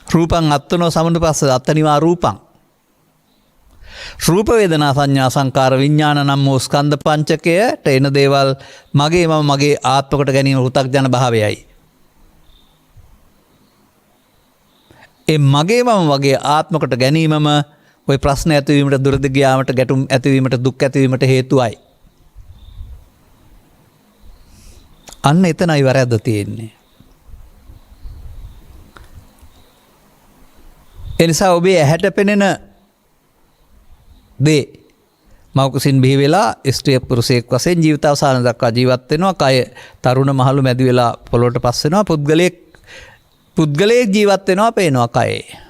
රූපං අත්තනෝ සමුපස්ස අත්තනිවා රූපං. රූප වේදනා සංඥා සංකාර විඥාන නම් වූ ස්කන්ධ පංචකයට එන දේවල් මගේ මම මගේ ආත්මකට ගැනීම පෘථග්ජන භාවයයි. ඒ මගේ මම වගේ ආත්මකට ගැනීමම ඔය ප්‍රශ්න ඇතිවීමට දුරද ගියාමට ගැටුම් ඇතිවීමට දුක් ඇතිවීමට හේතුවයි. අන්න එතනයි වැරද්ද තියෙන්නේ. එනිසා ඔබේ ඇහැට පෙනෙන දේ මවකුසින් බිහි වෙලා ස්ත්‍රිය පුරුෂයෙක් වශයෙන් ජීවිතාවසාන දක්වා ජීවත් වෙනවා. කය තරුණ මහලු මැදි වෙලා පොළොවට පස් වෙනවා. පුද්ගලයෙක් ජීවත් වෙනවා පේනවා කයේ.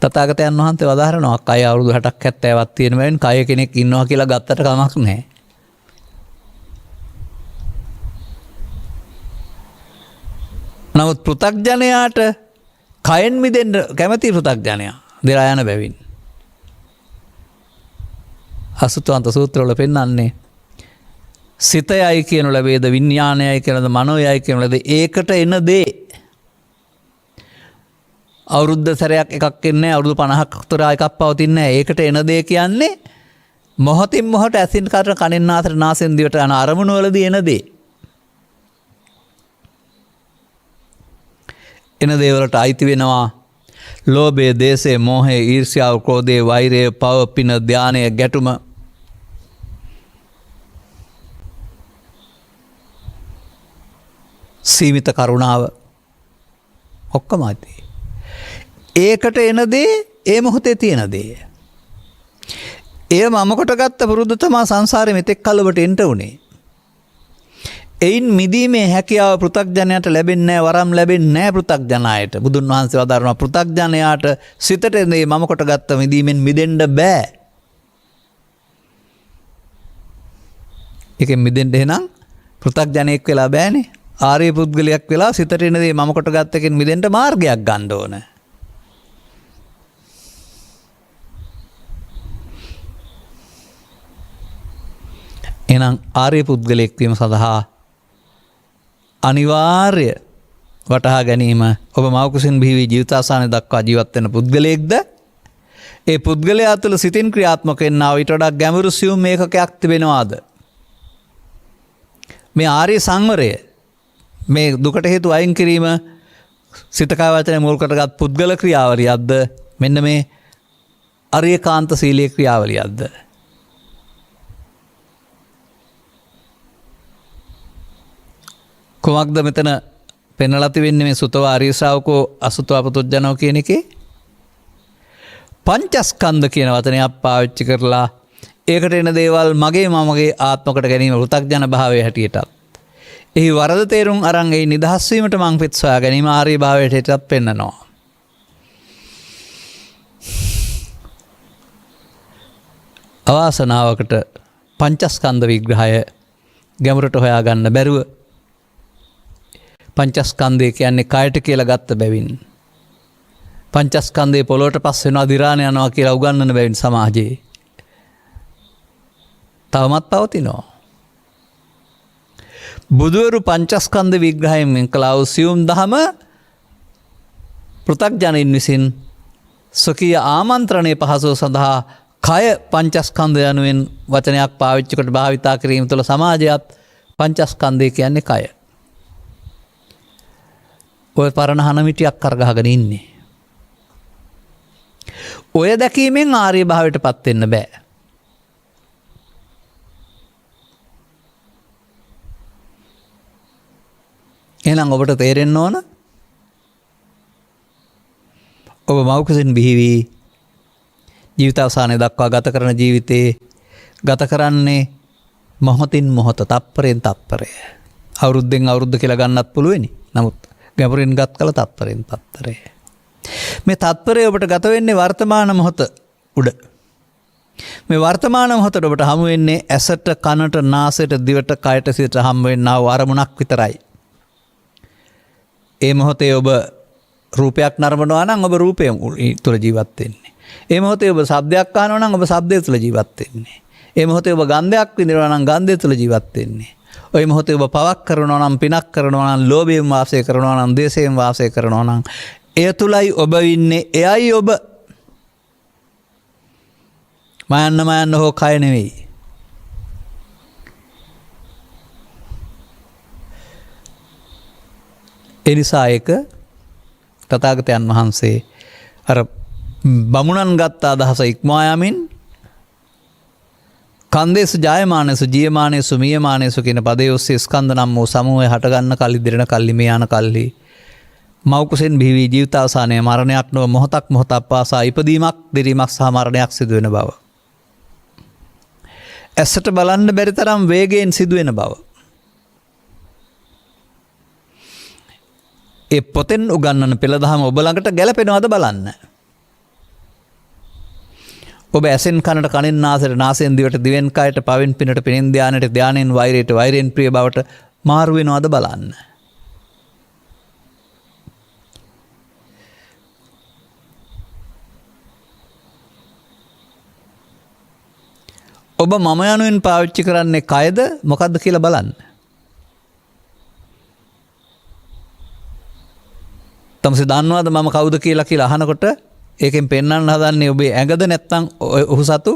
තථාගතයන් වහන්සේ වදාහරනවා කය අවුරුදු 60ක් 70ක් තියෙන බැවින් කය කෙනෙක් ඉන්නවා කියලා ගත්තට කමක් නැහැ. නමුත් පෘථග්ජනයාට කයෙන් මිදෙන්න කැමති පෘථග්ජනයා දෙලා යන බැවින් අසුතවන්ත සූත්‍රවල පෙන්වන්නේ සිතයයි කියනු ලැබේද විඥානයයි කියනද මනෝයයි කියනු ලැබේද ඒකට එන දේ අවුරුද්ද සැරයක් එකක් එන්නේ අවුරුදු 50ක් උතර එකක් පවතින්නේ නැහැ. ඒකට එන දේ කියන්නේ මොහොතින් මොහොත ඇසින් කරන කනින් නාසයට නාසයෙන් දිවට යන අරමුණු වලදී එන දේ. එන දේවලට අයිති වෙනවා ලෝභය, දේශය, මෝහය, ඊර්ෂ්‍යාව, ක්‍රෝධය, වෛරය, පව, පින, ධානය, ගැටුම. සීමිත කරුණාව ඔක්කොම ඇති. ඒකට එන දේ ඒ මොහොතේ තියෙන දේ. එය මමකට ගත්ත පුරුද්ද තමයි සංසාරේ මෙතෙක් කල ඔබට එන්න උනේ. එයින් මිදීමේ හැකියාව පෘථග්ජනයාට ලැබෙන්නේ නැහැ, වරම් ලැබෙන්නේ නැහැ පෘථග්ජනයාට. බුදුන් වහන්සේ වදාරනවා පෘථග්ජනයාට සිතට මේ මමකට ගත්ත මිදීමෙන් මිදෙන්න බෑ. ඒකෙන් මිදෙන්න එහෙනම් පෘථග්ජනෙක් වෙලා බෑනේ. ආර්ය පුද්ගලයෙක් වෙලා සිතට එන දේ මමකට ගත්ත එකෙන් මිදෙන්න මාර්ගයක් ගන්න ඕන. එහෙනම් ආර්ය පුද්ගලයෙක් වීම සඳහා අනිවාර්ය වටහා ගැනීම ඔබ මවකුසින් බිහි වී ජීවිතාවසානය දක්වා ජීවත් වෙන පුද්ගලයෙක්ද? ඒ පුද්ගලයා තුළ සිතින් ක්‍රියාත්මක වෙනා ඊට වඩා ගැඹුරු සියුම් මේකකයක් තිබෙනවාද? මේ ආර්ය සංවරය, මේ දුකට හේතු අයින් කිරීම සිත කය වචන මුල් කරගත් පුද්ගල ක්‍රියාවලියක්ද? මෙන්න මේ අරියකාන්ත සීලයේ ක්‍රියාවලියක්ද? කොමක්ද මෙතන පෙන්වලා තිබෙන්නේ මේ සුතව ආර්ය ශ්‍රාවකෝ අසුතව පුතුජනෝ කියන එකේ? පංචස්කන්ධ කියන වචනයක් පාවිච්චි කරලා ඒකට එන දේවල් මගේ මමගේ ආත්මකට ගැනීම පෘථග්ජන භාවයේ හැටියටත් එහි වරද තේරුම් අරන් ඒ නිදහස් වීමට මං පිට සොයා ගැනීම ආර්ය භාවයට හැටියටත් පෙන්නනවා. අවාසනාවකට පංචස්කන්ධ විග්‍රහය ගැඹුරට හොයාගන්න බැරුව පංචස්කන්ධය කියන්නේ කයට කියලා ගත්ත බැවින් පංචස්කන්ධයේ පොළොවට පස් වෙනවා දිරාන යනවා කියලා උගන්වන බැවින් සමාජයේ තවමත් පවතිනවා. බුදුවරු පංචස්කන්ධ විග්‍රහයෙන් වෙන් කළා වූ සියුම් දහම පෘථග්ජනයින් විසින් ස්වකීය ආමන්ත්‍රණයේ පහසුව සඳහා කය පංචස්කන්ධ යනුවෙන් වචනයක් පාවිච්චි කොට භාවිතා කිරීම තුළ සමාජයත් පංචස්කන්ධය කියන්නේ කය. ඔය පරණ හනමිටියක් කරගහගෙන ඉන්නේ. ඔය දැකීමෙන් ආර්ය භාවයට පත් වෙන්න බෑ. එහෙනම් ඔබට තේරෙන්න ඕන ඔබ මව්කුසින් බිහි වී ජීවිතාවසානය දක්වා ගත කරන ජීවිතේ ගත කරන්නේ මොහොතින් මොහොත, තප්පරෙන් තප්පරය. අවුරුද්දෙන් අවුරුද්ද කියලා ගන්නත් පුළුවනි. නමුත් ගැඹුරින් ගත් කල තත්පරෙන් තත්පරය. මේ තත්පරය ඔබට ගත වෙන්නේ වර්තමාන මොහොත උඩ. මේ වර්තමාන මොහොතට ඔබට හමු වෙන්නේ ඇසට, කනට, නාසයට, දිවට, කයට, සිතට හම් වෙන්නා වූ අරමුණක් විතරයි. ඒ මොහොතේ ඔබ රූපයක් නරඹනවා නම් ඔබ රූපය තුළ ජීවත් වෙන්නේ. ඒ මොහොතේ ඔබ ශබ්දයක් අහනවා නම් ඔබ ශබ්දය තුළ ජීවත් වෙන්නේ. ඒ මොහොතේ ඔබ ගන්ධයක් විඳිනවා නම් ගන්ධය තුළ ජීවත් වෙන්නේ. ඔය මොහොතේ ඔබ පවක් කරනවා නම්, පිනක් කරනවා නම්, ලෝභයෙන් වාසය කරනවා නම්, ද්වේෂයෙන් වාසය කරනවා නම් එය තුලයි ඔබ ඉන්නේ. එයයි ඔබ. මයන්න හෝ කය නෙවෙයි. එනිසා ඒක තථාගතයන් වහන්සේ අර බමුණන් ගත්ත අදහස ඉක්මවා යමින් කන්දේසු ජායමානසු ජීයමානසු මියමානසු කියන පදයේ ඔස්සේ ස්කන්ධ නම් වූ සමූහය හටගන්න කල්ලි දිරණ කල්ලි මේ යන කල්ලි මෞකුසෙන් බිහි වී ජීවිතාවසානයේ මරණයක් නොව මොහොතක් මොහොතක් පාසා ඉපදීමක් දිරීමක් සහ මරණයක් සිදු වෙන බව. ඇසට බලන්න බැරි තරම් වේගයෙන් සිදු වෙන බව. ඒ පොතෙන් උගන්වන පෙළ දහම ඔබ ළඟට ගැලපෙනවද බලන්න. ඔබ ඇසෙන් කනට, කනෙන් නාසයට, නාසයෙන් දිවට, දිවෙන් කයට, පවෙන් පිනට, පිනෙන් ධානයට, ධානයෙන් වෛරයට, වෛරයෙන් ප්‍රිය බවට මාරු වෙනවද බලන්න. ඔබ මම යනුවෙන් පාවිච්චි කරන්නේ කයද මොකද්ද කියලා බලන්න. තමසේ දන්නවද මම කවුද කියලා අහනකොට ඒකෙන් පෙන්වන්න හදන්නේ ඔබේ ඇඟද නැත්නම් ඔහු සතු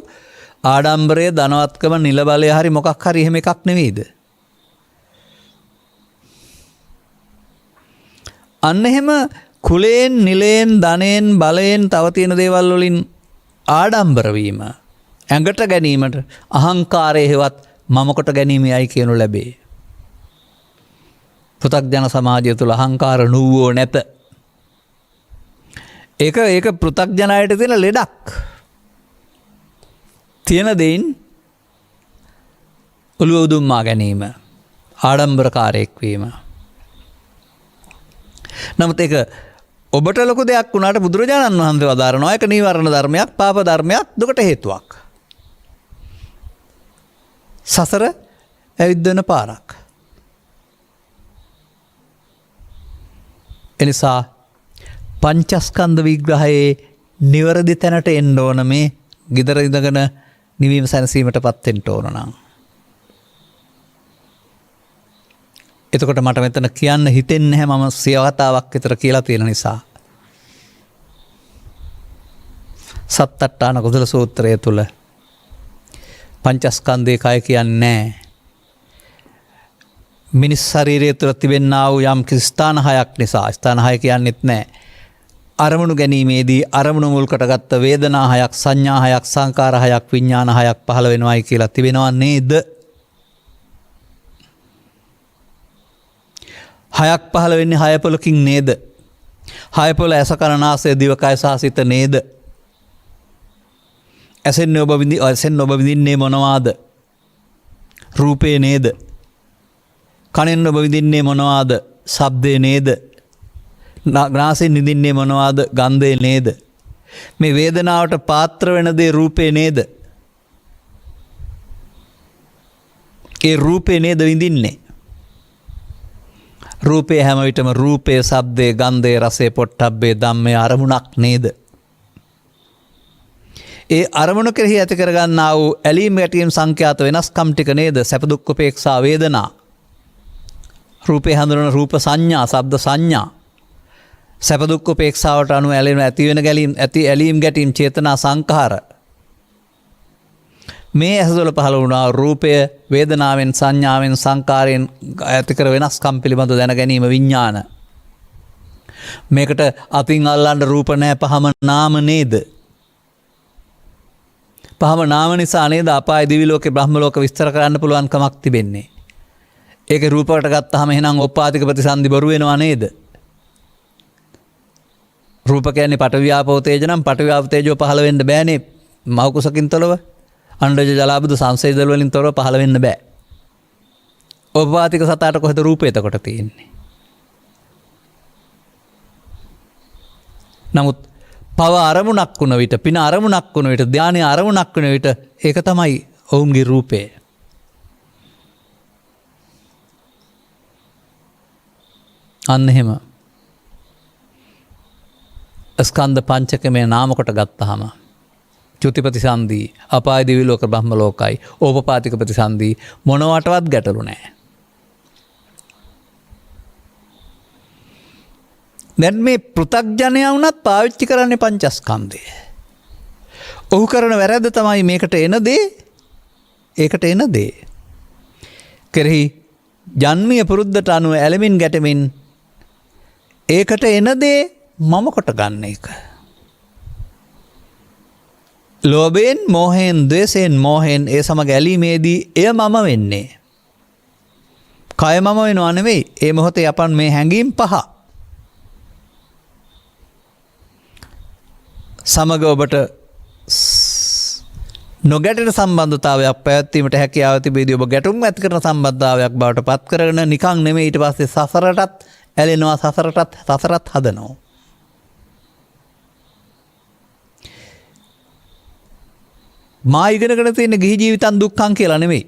ආඩම්බරය, ධනවත්කම, නිල බලය හරි මොකක් හරි එහෙම එකක් නෙවෙයිද? අන්න එහෙම කුලයෙන්, නිලයෙන්, ධනයෙන්, බලයෙන් තව තියෙන දේවල් වලින් ආඩම්බර වීම, ඇඟට ගැනීමට අහංකාරය හේවත් මම කොට ගැනීමයි කියනු ලැබේ. පෘථග්ජන සමාජය තුළ අහංකාර නුවෝ නැත. ඒක පෘථග්ජනයට තියෙන ලෙඩක්. තියෙන දෙයින් ඔළුව උදුම්මා ගැනීම, ආඩම්බරකාරයෙක් වීම. නමුත් ඒක ඔබට ලොකු දෙයක් වුණාට බුදුරජාණන් වහන්සේ වදාරනවා ඒක නීවරණ ධර්මයක්, පාප ධර්මයක්, දුකට හේතුවක්. සසර ඇවිද්දන පාරක්. එනිසා පංචස්කන්ධ විග්‍රහයේ නිවැරදි තැනට එන්න ඕන. මේ gedara ඉඳගෙන නිවීම සැනසීමටපත් වෙන්න ඕන නම් එතකොට මට මෙතන කියන්න හිතෙන්නේ නැහැ මම සියවතාවක් විතර කියලා තියෙන නිසා. සත්තට්ඨාන කුසල සූත්‍රය තුල පංචස්කන්ධේ කය කියන්නේ නැහැ. මිනිස් ශරීරය තුළ තිබෙන්නා වූ යම් කිසි ස්ථාන හයක් නිසා ස්ථාන හය කියන්නෙත් නැහැ. අරමුණු ගැනීමේදී අරමුණු මුල් කොටගත්ත වේදනා හයක්, සංඥා හයක්, සංකාර හයක්, විඥාන හයක් පහළ වෙනවායි කියලා තිබෙනවා නේද? හයක් පහළ වෙන්නේ හය පොලකින් නේද? හය පොල ඇස කන නාසය දිවකය සහ සිත නේද? ඇසෙන් ඔබ විඳින්නේ මොනවාද? රූපේ නේද? කනෙන් ඔබ විඳින්නේ මොනවාද? ශබ්දේ නේද? නාසයෙන් විඳින්නේ මොනවාද? ගන්ධය නේද? මේ වේදනාවට පාත්‍ර වෙන දේ රූපේ නේද? ඒ රූපේ නේද විඳින්නේ? රූපේ හැම විටම රූපේ, ශබ්දේ, ගන්ධේ, රසේ, පොට්ටබ්බේ, ධම්මේ අරමුණක් නේද? ඒ අරමුණ කෙරෙහි ඇති කරගන්නා වූ ඇලීම් ගැටීම් සංඛ්‍යාත වෙනස්කම් ටික නේද? සැප දුක් උපේක්ෂා වේදනා. රූපේ හඳුනන රූප සංඥා, ශබ්ද සංඥා. සැප දුක් උපේක්ෂාවට අනුව ඇලෙන ඇති වෙන ඇලීම් ගැටීම් චේතනා සංඛාර. මේ ඇසවල පහළ වුණා රූපය වේදනාවෙන් සංඥාවෙන් සංකාරයෙන් ඇති කර වෙනස්කම් පිළිබඳව දැන ගැනීම විඥාන. මේකට අතින් අල්ලන්න රූප නැහැ, පහම නාම නේද? පහම නාම නිසා නේද අපාය දිවි ලෝකේ බ්‍රහ්ම ලෝක විස්තර කරන්න පුළුවන් කමක් තිබෙන්නේ. ඒකේ රූපකට ගත්තාම එහෙනම් උපාදික ප්‍රතිසන්දි බොරු වෙනවා නේද? රූප කියන්නේ පඨවි ආපෝ තේජ නම් පඨවි ආපෝ තේජෝ පහළ වෙන්න බෑනේ මව කුසකින් තොරව. අණ්ඩජ ජලාබුදු සංසේදල වලින් තොරව පහළ වෙන්න බෑ. උපාදික සතාට කොහෙද රූපය එතකොට තියෙන්නේ? නමුත් පව අරමුණක් වුණ විට, පින අරමුණක් වුණ විට, ධානය අරමුණක් වුණ විට ඒක තමයි ඔවුන්ගේ රූපය. අන්න එහෙම ස්කන්ධ පංචකමේ නාම කොට ගත්තාම චුති ප්‍රතිසන්දී, අපාය දිවි ලෝක බ්‍රහ්ම ලෝකයි, ඕපපාතික ප්‍රතිසන්දී මොනවටවත් ගැටලු නැහැ. දැන් මේ පෘථග්ජනයා වුණත් පාවිච්චි කරන්නේ පංචස්කන්ධය. ඔහු කරන වැරද්ද තමයි මේකට එන දේ, ඒකට එන දේ කෙරෙහි ජන්මීය පුරුද්දට අනුව ඇලෙමින් ගැටෙමින් ඒකට එන දේ මම කොට ගන්න එක. ලෝභයෙන්, මෝහයෙන්, ද්වේෂයෙන්, මෝහයෙන් ඒ සමග ඇලීමේදී එය මම වෙන්නේ. කය මම වෙනවා නෙවෙයි. ඒ මොහොතේ අපන් මේ හැඟීම් පහ සමග ඔබට නොගැටෙන සම්බන්ධතාවයක් පැවැත්වීමට හැකියාව තිබෙදී ඔබ ගැටුම් ඇති කරන සම්බන්ධතාවයක් බවට පත් කරගෙන නිකන් නෙමෙයි ඊට පස්සේ සසරටත් ඇලෙනවා, සසරත් හදනවා. මා ඉගෙනගෙන තියෙන ගිහි ජීවිතන් දුක්ඛං කියලා නෙමෙයි.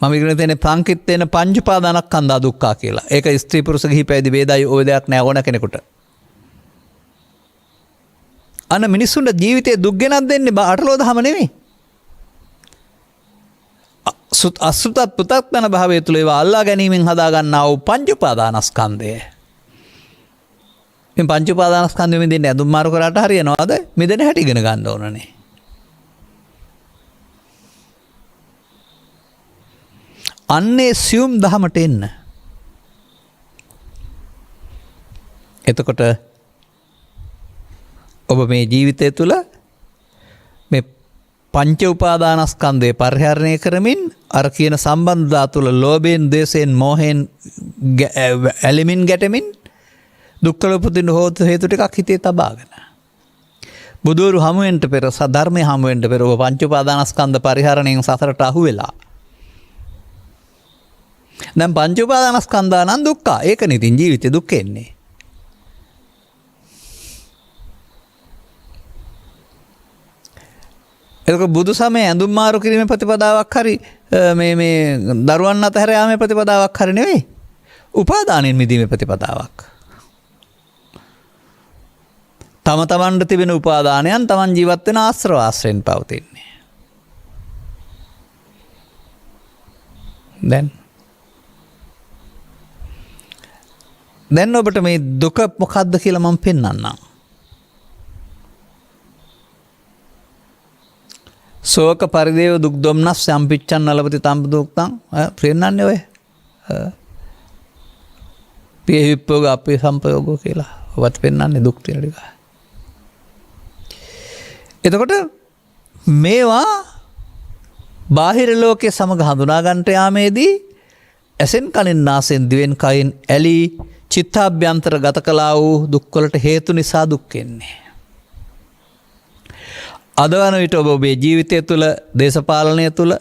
මම ඉගෙන තියෙන සංකිට්ඨේන පංච උපාදානස්කන්ධා දුක්ඛා කියලා. ඒක ස්ත්‍රී පුරුෂ ගිහි පැවිදි වේදයි ඔය දෙයක් නෑ ඕන කෙනෙකුට. අන්න මිනිස්සුන්ට ජීවිතේ දුක් ගෙනත් දෙන්නේ අටලෝ දහම නෙමෙයි. අසුතත් පුතත්න භාවය තුළ ඒවා අල්ලා ගැනීමෙන් හදා ගන්නා වූ පංච උපාදානස්කන්ධය. මේ පංච උපාදානස්කන්ධෙ මිදෙන්න ඇඳුම් මාරු කරාට හරියනවද? මිදෙන හැටි ඉගෙන ගන්න ඕනනේ. අන්නේ සියුම් දහමට එන්න. එතකොට ඔබ මේ ජීවිතය තුළ මේ පංච උපාදානස්කන්ධය පරිහරණය කරමින් අර කියන සම්බන්ධතා තුළ ලෝභයෙන්, ද්වේෂයෙන්, මෝහයෙන් ඇලෙමින් ගැටෙමින් දුක්ඛල උපදින හේතු ටිකක් හිතේ තබාගෙන බුදුරු හමුවෙන්ට පෙර, සධර්මයේ හමුවෙන්ට පෙර ඔබ පංච උපාදානස්කන්ධ පරිහරණයෙන් සසරට අහු වෙලා. දැන් පංච උපාදානස්කන්ධා නම් දුක්ඛ. ඒකනේ ඉතින් ජීවිතේ දුක් එන්නේ. එතකොට බුදු සමයේ ඇඳුම් මාරු කිරීමේ ප්‍රතිපදාවක් හරි මේ දරුවන් අතහැර යාමේ ප්‍රතිපදාවක් හරි නෙවෙයි. උපාදානෙන් මිදීමේ ප්‍රතිපදාවක්. තම තමන්ට තිබෙන උපාදානයන් තමන් ජීවත් වෙන ආශ්‍රයෙන් පවතින්නේ. දැන් දැන් ඔබට මේ දුක මොකක්ද කියලා මම පෙන්වන්නම්. ශෝක පරිදේව දුක් දුම්නස් සම්පිච්ඡන් නලපති තම්ප දුක්තං පෙන්වන්නේ ඔය. පිය විප්පෝග අපේ සම්පයෝගෝ කියලා. ඔබත් පෙන්වන්නේ දුක් තියෙන ටික. එතකොට මේවා බාහිර ලෝකයේ සමග හඳුනා ගන්නට යාමේදී ඇසෙන් කනින් නාසෙන් දිවෙන් කයින් ඇලී චිත්තාභ්‍යන්තර ගත කළා වූ දුක්වලට හේතු නිසා දුක් එන්නේ. අද වන විට ඔබ ඔබේ ජීවිතය තුළ, දේශපාලනය තුළ,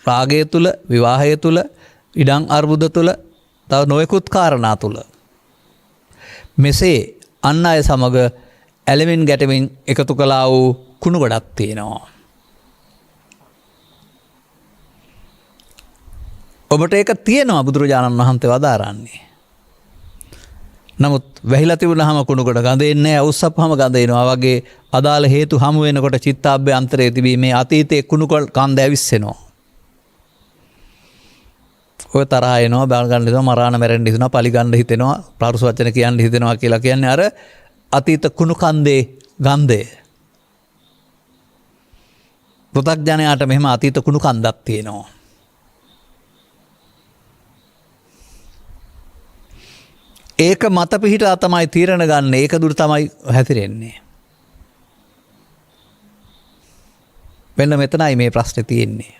රාගය තුළ, විවාහය තුළ, ඉඩම් අර්බුද තුළ, තව නොයෙකුත් කාරණා තුළ මෙසේ අන් අය සමග ඇලෙමින් ගැටෙමින් එකතු කළා වූ කුණු ගොඩක් තියෙනවා. ඔබට ඒක තියෙනවා බුදුරජාණන් වහන්සේ වදාරන්නේ. නමුත් වැහිලා තිබුණාම කුණු කොට ගඳ එන්නේ නැහැ, අවුස්සප්පහම ගඳ එනවා වගේ අදාළ හේතු හමු වෙනකොට චිත්තාභ්‍යන්තරයේ තිබීමේ අතීතයේ කුණු කන්ද ඇවිස්සෙනවා. ඔය තරහ එනවා, බාල ගන්න හිතෙනවා, මරාණ මැරෙන්න හිතෙනවා, පලි ගන්න හිතෙනවා, පරුස වචන කියන්න හිතෙනවා කියලා කියන්නේ අර අතීත කුණු කන්දේ ගන්ධය. පෘථග්ජනයාට මෙහෙම අතීත කුණු කන්දක් තියෙනවා. ඒක මත පිහිටා තමයි තීරණ ගන්න, ඒක දුර තමයි හැතිරෙන්නේ. වෙන මෙතනයි මේ ප්‍රශ්නේ තියෙන්නේ.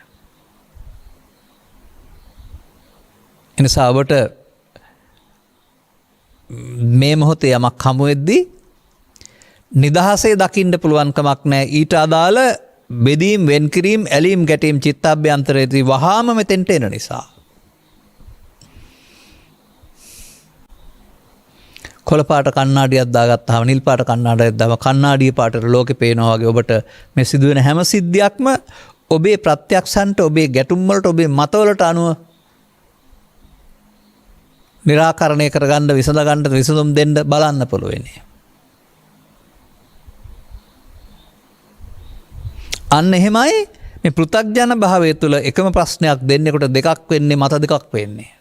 එනිසා ඔබට මේ මොහොතේ යමක් හමු වෙද්දී නිදහසේ දකින්න පුළුවන් කමක් නැහැ. ඊට අදාළ බෙදීම්, වෙන්කිරීම්, ඇලීම්, ගැටීම් චිත්තාභ්‍යන්තරයේදී වහාම මෙතෙන්ට එන නිසා. කොළ පාට කණ්ණාඩියක් දාගත්තාම, නිල් පාට කණ්ණාඩියක් දාම කණ්ණාඩිය පාටට ලෝකෙ පේනවා වගේ ඔබට මේ සිදුවෙන හැම සිද්ධියක්ම ඔබේ ප්‍රත්‍යක්ෂන්ට, ඔබේ ගැටුම් වලට, ඔබේ මතවලට අනුව निराකරණය කරගන්න, විසඳගන්න, විසඳුම් දෙන්න බලන්න පුළුවනි. අන්න එහෙමයි මේ පෘථග්ජන භාවය තුළ එකම ප්‍රශ්නයක් දෙන්නෙකුට දෙකක් වෙන්නේ, මත දෙකක් වෙන්නේ.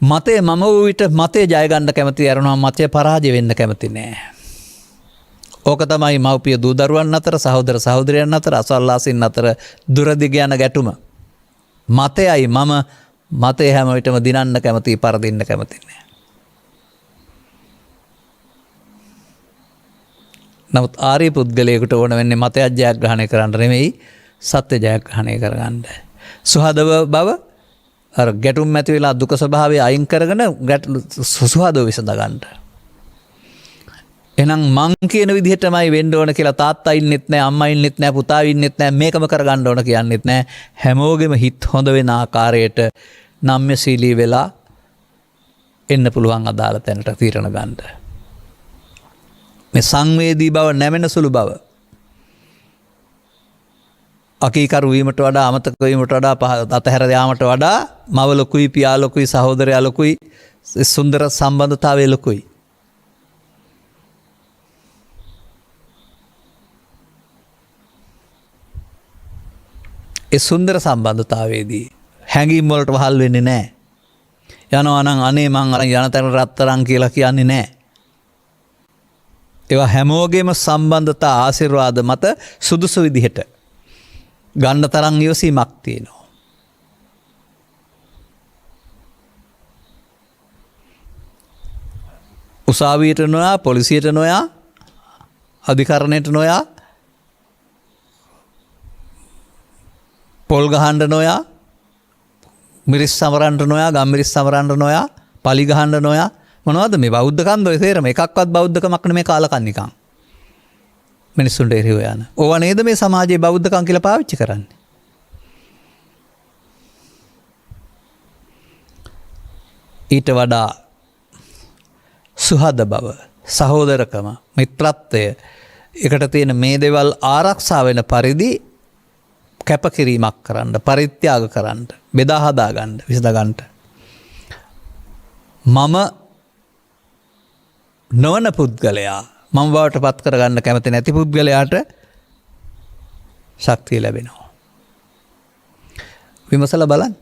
මතය මම වූ විට මතය ජය ගන්න කැමති, අරනවා මතය පරාජය වෙන්න කැමති නෑ. ඕක තමයි මව්පිය දූ දරුවන් අතර, සහෝදර සහෝදරයන් අතර, අසල්ලාසින් අතර දුරදිග යන ගැටුම. මතයයි මම මතය හැම විටම දිනන්න කැමති, පරදින්න කැමති නෑ. නමුත් ආර්ය පුද්ගලයෙකුට ඕන වෙන්නේ මතයක් ජයග්‍රහණය කරන්න නෙමෙයි, සත්‍ය ජයග්‍රහණය කරගන්න. සුහදව බව, අර ගැටුම් ඇති වෙලා දුක ස්වභාවය අයින් කරගෙන සුහදව විසඳ ගන්න. එහෙනම් මං කියන විදිහටමයි වෙන්න ඕන කියලා තාත්තා ඉන්නෙත් නැහැ, අම්මා ඉන්නෙත් නැහැ, පුතා ඉන්නෙත් නැහැ, මේකම කරගන්න ඕන කියන්නෙත් නැහැ. හැමෝගෙම හිත හොඳ වෙන ආකාරයට නම්‍යශීලී වෙලා එන්න පුළුවන් අදාළ තැනට තීරණ ගන්න. මේ සංවේදී බව, නැමෙන සුළු බව, අකීකරු වීමට වඩා, අමතක වීමට වඩා, අතහැර යාමට වඩා මව ලොකුයි, පියා ලොකුයි, සහෝදරයා ලොකුයි, සුන්දර සම්බන්ධතාවය ලොකුයි. ඒ සුන්දර සම්බන්ධතාවයේදී හැඟීම් වලට වහල් වෙන්නේ නැහැ. යනවා නම් අනේ මං අර යන තැන රත්තරන් කියලා කියන්නේ නැහැ. ඒවා හැමෝගෙම සම්බන්ධතා ආශිර්වාද මත සුදුසු විදිහට ගන්න තරම් ඉවසීමක් තියෙනවා. උසාවියට නොයා, පොලිසියට නොයා, අධිකරණයට නොයා, පොල් ගහන්න නොයා, මිරිස් සමරන්න නොයා, ගම්මිරිස් සමරන්න නොයා, පලි ගහන්න නොයා, මොනවද මේ බෞද්ධකම්ද ඔය තේරම? එකක්වත් බෞද්ධකමක් නෙමේ, කාලකන්නිකම්. මිනිස්සුන්ට එරෙහිව යන. ඕවා නේද මේ සමාජයේ බෞද්ධකම් කියලා පාවිච්චි කරන්නේ. ඊට වඩා සුහද බව, සහෝදරකම, මිත්‍රත්වය, එකට තියෙන මේ දේවල් ආරක්ෂා වෙන පරිදි කැපකිරීමක් කරන්න, පරිත්‍යාග කරන්න, බෙදා හදා ගන්න, විසඳ ගන්න. මම නොවන පුද්ගලයා මම බවට පත් කරගන්න කැමති නැති පුද්ගලයාට ශක්තිය ලැබෙනවා. විමසලා බලන්න.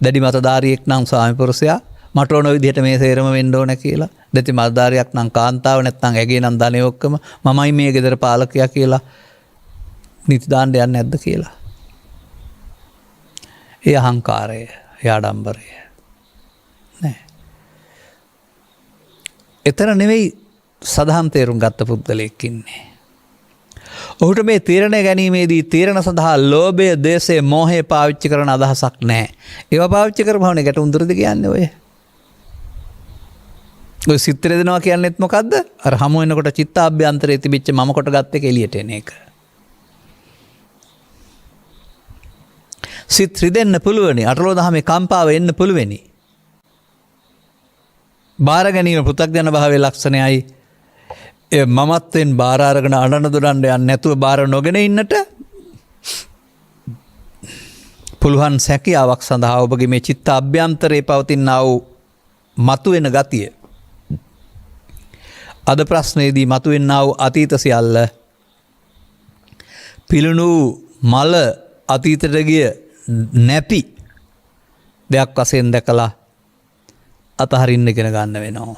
දැඩි මතධාරියෙක් නම් ස්වාමි පුරුෂයා මට ඕන විදිහට මේ සේරම වෙන්න ඕන කියලා. දැඩි මතධාරියක් නම් කාන්තාව නැත්නම් ඇගේ නම් ධනෙ ඔක්කොම මමයි මේ ගෙදර පාලකයා කියලා නීති දාන්න යන්නේ නැද්ද කියලා. ඒ අහංකාරය, ඒ ආඩම්බරය. නෑ. එතන නෙවෙයි සදහම් තේරුම් ගත්ත පුද්ගලයෙක් ඉන්නේ. ඔහුට මේ තීරණය ගැනීමේදී තීරණ සඳහා ලෝභය, දේශය, මෝහය පාවිච්චි කරන අදහසක් නැහැ. ඒවා පාවිච්චි කරපුවානේ ගැටුම් දුරද කියන්නේ ඔය. ඔය සිත් රෙදෙනවා කියන්නේත් මොකද්ද? අර හමු වෙනකොට චිත්තාභ්‍යන්තරයේ තිබිච්ච මම කොට ගත්ත එක එළියට එන එක. සිත් රිදෙන්න පුළුවනි. අටලෝ දහමේ කම්පාව එන්න පුළුවනි. බාර ගැනීම පෘථග්ජන භාවයේ ලක්ෂණයයි. ඒ මමත්වෙන් බාර අරගෙන අඬන දොඩන්න යන්නේ නැතුව බාර නොගෙන ඉන්නට පුළුවන් සැකියාවක් සඳහා ඔබගේ මේ චිත්ත අභ්‍යන්තරයේ පවතිනා වූ මතුවෙන ගතිය. අද ප්‍රශ්නයේදී මතුවෙනා වූ අතීත සියල්ල පිළුණු මල අතීතයට ගිය නැපි දෙයක් වශයෙන් දැකලා අතහරින්න ඉගෙන ගන්න වෙනවා.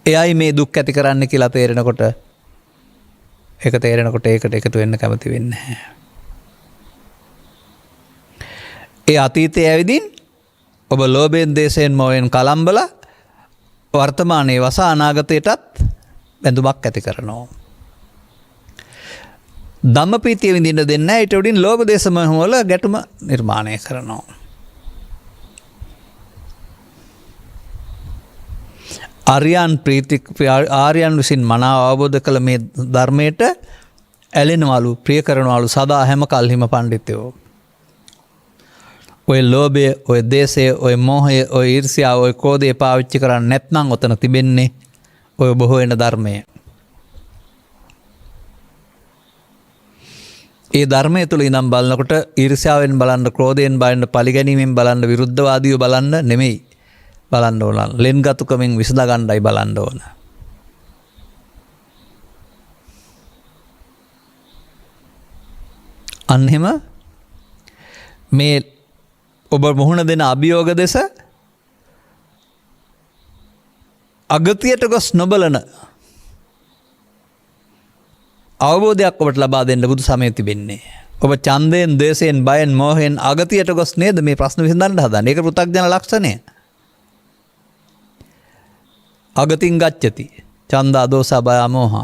එයයි මේ දුක් ඇති කරන්න කියලා තේරෙනකොට ඒක තේරෙනකොට ඒකට එකතු වෙන්න කැමති වෙන්නේ නැහැ. ඒ අතීතයේ ඇවිදින් ඔබ ලෝභයෙන්, දේශයෙන්, මොහෙන් කලම්බලා වර්තමානයේ වස අනාගතයටත් බැඳුමක් ඇති කරනවා. ධම්මපීතිය විඳින්න දෙන්නේ නැහැ. ඊට උඩින් ලෝභ, දේශ, මොහ වල ගැටුම නිර්මාණය කරනවා. ආර්යයන් විසින් මනාව අවබෝධ කළ මේ ධර්මයට ඇලෙනවලු, ප්‍රිය කරනවලු සදා හැම කල්හිම පඬිතුයෝ. ඔය ලෝභය, ඔය දේශය, ඔය මෝහය, ඔය ඊර්ෂ්‍යාව, ඔය ක්‍රෝධය පාවිච්චි කරන්නේ නැත්නම් ඔතන තිබෙන්නේ ඔය බොහෝ වෙන ධර්මය. ඒ ධර්මය තුළ ඉඳන් බලනකොට ඊර්ෂ්‍යාවෙන් බලන්න, ක්‍රෝධයෙන් බලන්න, පරිගැනීමෙන් බලන්න, විරුද්ධවාදීව බලන්න නෙමෙයි බලන්න ඕන. ලෙන්ගතුකමින් විසඳා ගන්නයි බලන්න ඕන. අන්න එහෙම මේ ඔබ මුහුණ දෙන අභියෝග දෙස අගතියට ගොස් නොබලන අවබෝධයක් ඔබට ලබා දෙන්න බුදු සමය තිබෙන්නේ. ඔබ ඡන්දයෙන්, දේශයෙන්, බයෙන්, මෝහයෙන් අගතියට ගොස් නේද මේ ප්‍රශ්න විසඳන්න හදන්නේ. ඒක පෘථග්ජන ලක්ෂණය. අගතින් ගච්ඡති ඡන්දා දෝසා බය මෝහ.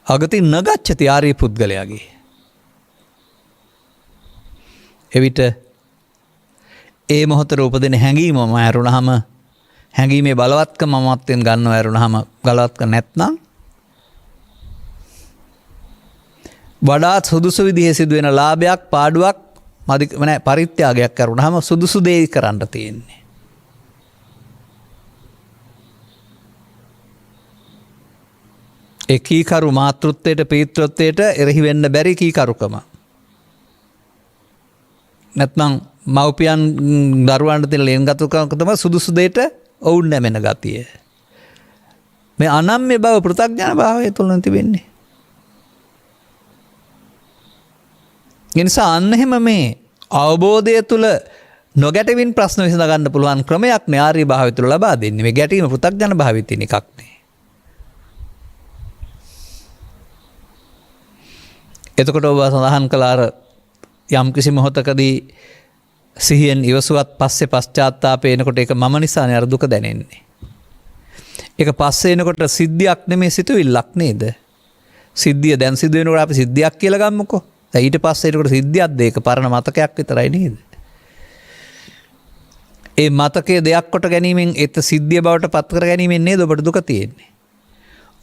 අගතින් නගච්ඡති ආර්ය පුද්ගලයාගේ. එවිට ඒ මොහොතේ උපදින හැඟීම මෑරුණාම, හැඟීමේ බලවත්කම මමත්වෙන් ගන්නව ඇරුණාම, බලවත්කම නැත්නම් වඩාත් සුදුසු විදිහේ සිදුවෙන ලාභයක්, පාඩුවක්, පරිත්‍යාගයක් කරුණාම සුදුසු දේ කරන්න තියෙන්නේ. ඒ කීකරු මාතෘත්වයට, පීතෘත්වයට එරෙහි වෙන්න බැරි කීකරුකම. නැත්නම් මව්පියන් දරුවන්ට තියෙන ලෙන්ගතුකම තමයි සුදුසු දෙයට ඔවුන් නැමෙන ගතිය. මේ අනම්‍ය බව, පෘථග්ජන භාවය තුළ තිබෙන්නේ. ඒ නිසා අන්න එහෙම මේ අවබෝධය තුළ නොගැටෙමින් ප්‍රශ්න විසඳ ගන්න පුළුවන් ක්‍රමයක් නේ ආර්ය භාවය තුළ ලබා දෙන්නේ. මේ ගැටීම පෘථග්ජන භාවයේ තියෙන එකක් නේ. එතකොට ඔබ සඳහන් කළ අර යම් කිසි මොහොතකදී සිහියෙන් ඉවසුවත් පස්සේ පශ්චාත්තාපය එනකොට ඒක මම නිසානේ අර දුක දැනෙන්නේ. ඒක පස්සේ එනකොට සිද්ධියක් නෙමේ, සිතුවිල්ලක් නේද? සිද්ධිය දැන් සිදු වෙනකොට අපි සිද්ධියක් කියලා ගමුකෝ. දැන් ඊට පස්සේ එනකොට සිද්ධියක්ද ඒක පරණ මතකයක් විතරයි නේද? ඒ මතකයේ දෙයක් කොට ගැනීමෙන් ඒත් සිද්ධිය බවට පත් කර ගැනීමෙන් නේද ඔබට දුක තියෙන්නේ.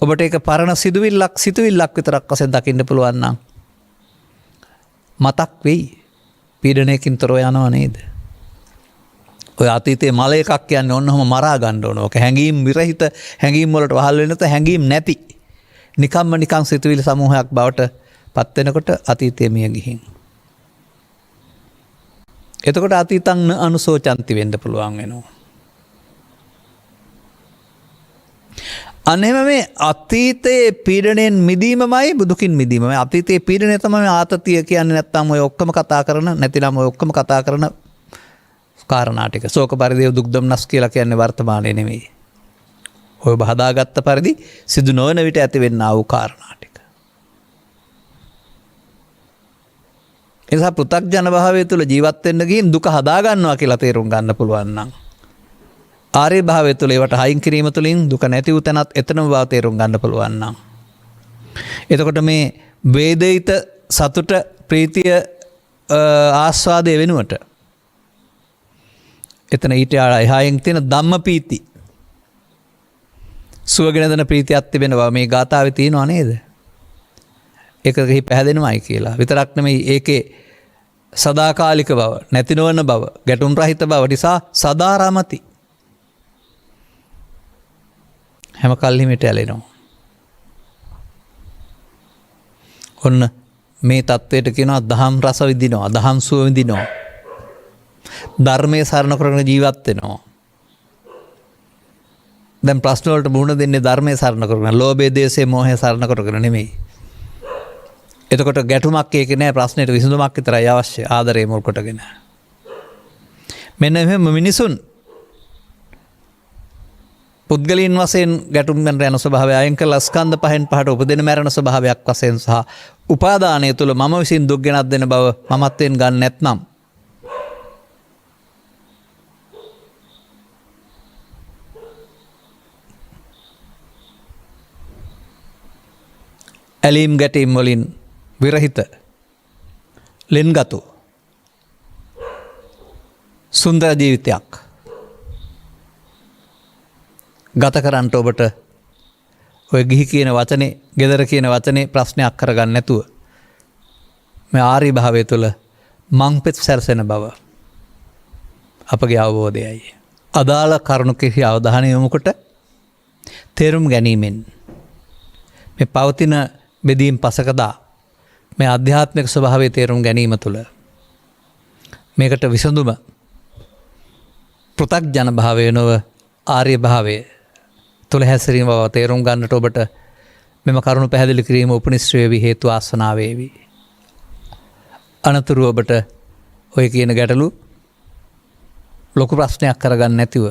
ඔබට ඒක පරණ සිතුවිල්ලක් විතරක් වශයෙන් දකින්න පුළුවන් නම් මතක් වෙයි. පීඩනයකින් තොරව යනවා නේද? ඔය අතීතයේ මල එකක් කියන්නේ ඔන්නෝම මරා ගන්න ඕන. ඔක හැංගීම් විරහිත, හැංගීම් වලට වහල් වෙන්නේ නැත, හැංගීම් නැති. නිකන් සිතුවිලි සමූහයක් බවට පත් වෙනකොට අතීතයේ මිය ගිහින්. එතකොට අතීතං අනුසෝචන්ති වෙන්න පුළුවන් වෙනවා. අනෙම මේ අතීතයේ පීඩණයෙන් මිදීමමයි බුදුකින් මිදීම. අතීතයේ පීඩනය තමයි ආතතිය කියන්නේ. නැත්තම් ඔය ඔක්කොම කතා කරන නැතිනම් ඔය ඔක්කොම කතා කරන කාරණා ටික. ශෝක පරිදේව දුක් දුම්නස් කියලා කියන්නේ වර්තමානයේ නෙමෙයි. ඔය බහදාගත්ත පරිදි සිදු නොවන විට ඇතිවෙන්නා වූ කාරණා ටික. ඒ නිසා පෘථග්ජන භාවය තුළ ජීවත් වෙන්න ගිහින් දුක හදා ගන්නවා කියලා තේරුම් ගන්න පුළුවන් නම් ආර්ය භාවය තුළ ඒවට හයින් කිරීම තුළින් දුක නැති වූ තැනත් එතනම බව තේරුම් ගන්න පුළුවන් නම් එතකොට මේ වේදිත සතුට ප්‍රීතිය ආස්වාදය වෙනුවට එතන ඊට එහායෙන් තියෙන ධම්මපීති සුවගෙන දෙන ප්‍රීතියක් තිබෙන බව මේ ගාථාවේ තියෙනවා නේද? ඒකෙහි පැහැදෙනවයි කියලා. විතරක් නෙමෙයි ඒකේ සදාකාලික බව, නැති නොවන බව, ගැටුම් රහිත බව නිසා සදා රමති. හැම කල්හිම ඇලෙනවා. ඔන්න මේ தത്വයට කියනවා දහම් රස විඳිනවා, දහම් සුව විඳිනවා. ධර්මයේ සරණ කරගෙන ජීවත් වෙනවා. දැන් ප්‍රශ්න වලට මුහුණ දෙන්නේ ධර්මයේ සරණ කරගෙන, ලෝභයේ, දේශයේ, මොහයේ සරණ කරගෙන නෙමෙයි. එතකොට ගැටුමක් ඒකේ නෑ, ප්‍රශ්නෙට විසඳුමක් විතරයි අවශ්‍ය, ආදරේ මුල් කොටගෙන. මෙන්න මෙහෙම මිනිසුන් පුද්ගලයන් වශයෙන් ගැටුම් ගන්න යන ස්වභාවය අයින් කරලා ස්කන්ධ පහෙන් පහට උපදින මරණ ස්වභාවයක් වශයෙන් සහ උපාදානය තුළ මම විසින් දුක් ගෙනත් දෙන බව මමත්වෙන් ගන්න නැත්නම් ඇලීම් ගැටීම් වලින් විරහිත ලෙන්ගතු සුන්දර ජීවිතයක් ගත කරන්නට ඔබට ඔය ගිහි කියන වචනේ, ගෙදර කියන වචනේ ප්‍රශ්නයක් කරගන්න නැතුව මේ ආර්ය භාවය තුළ මංපෙත් සැරසෙන බව අපගේ අවබෝධයයි. අදාළ කරුණු කෙරෙහි අවධානය යොමු කොට තේරුම් ගැනීමෙන් මේ පවතින බෙදීම් පසකදා මේ ආධ්‍යාත්මික ස්වභාවය තේරුම් ගැනීම තුළ මේකට විසඳුම පෘථග්ජන භාවය නොව ආර්ය භාවය තුළ හැසිරීම බව තේරුම් ගන්නට ඔබට මෙම කරුණු පැහැදිලි කිරීම උපනිශ්‍රේ වී හේතු ආසනාව වේවි. අනතුරු ඔබට ඔය කියන ගැටලු ලොකු ප්‍රශ්නයක් කරගන්න නැතිව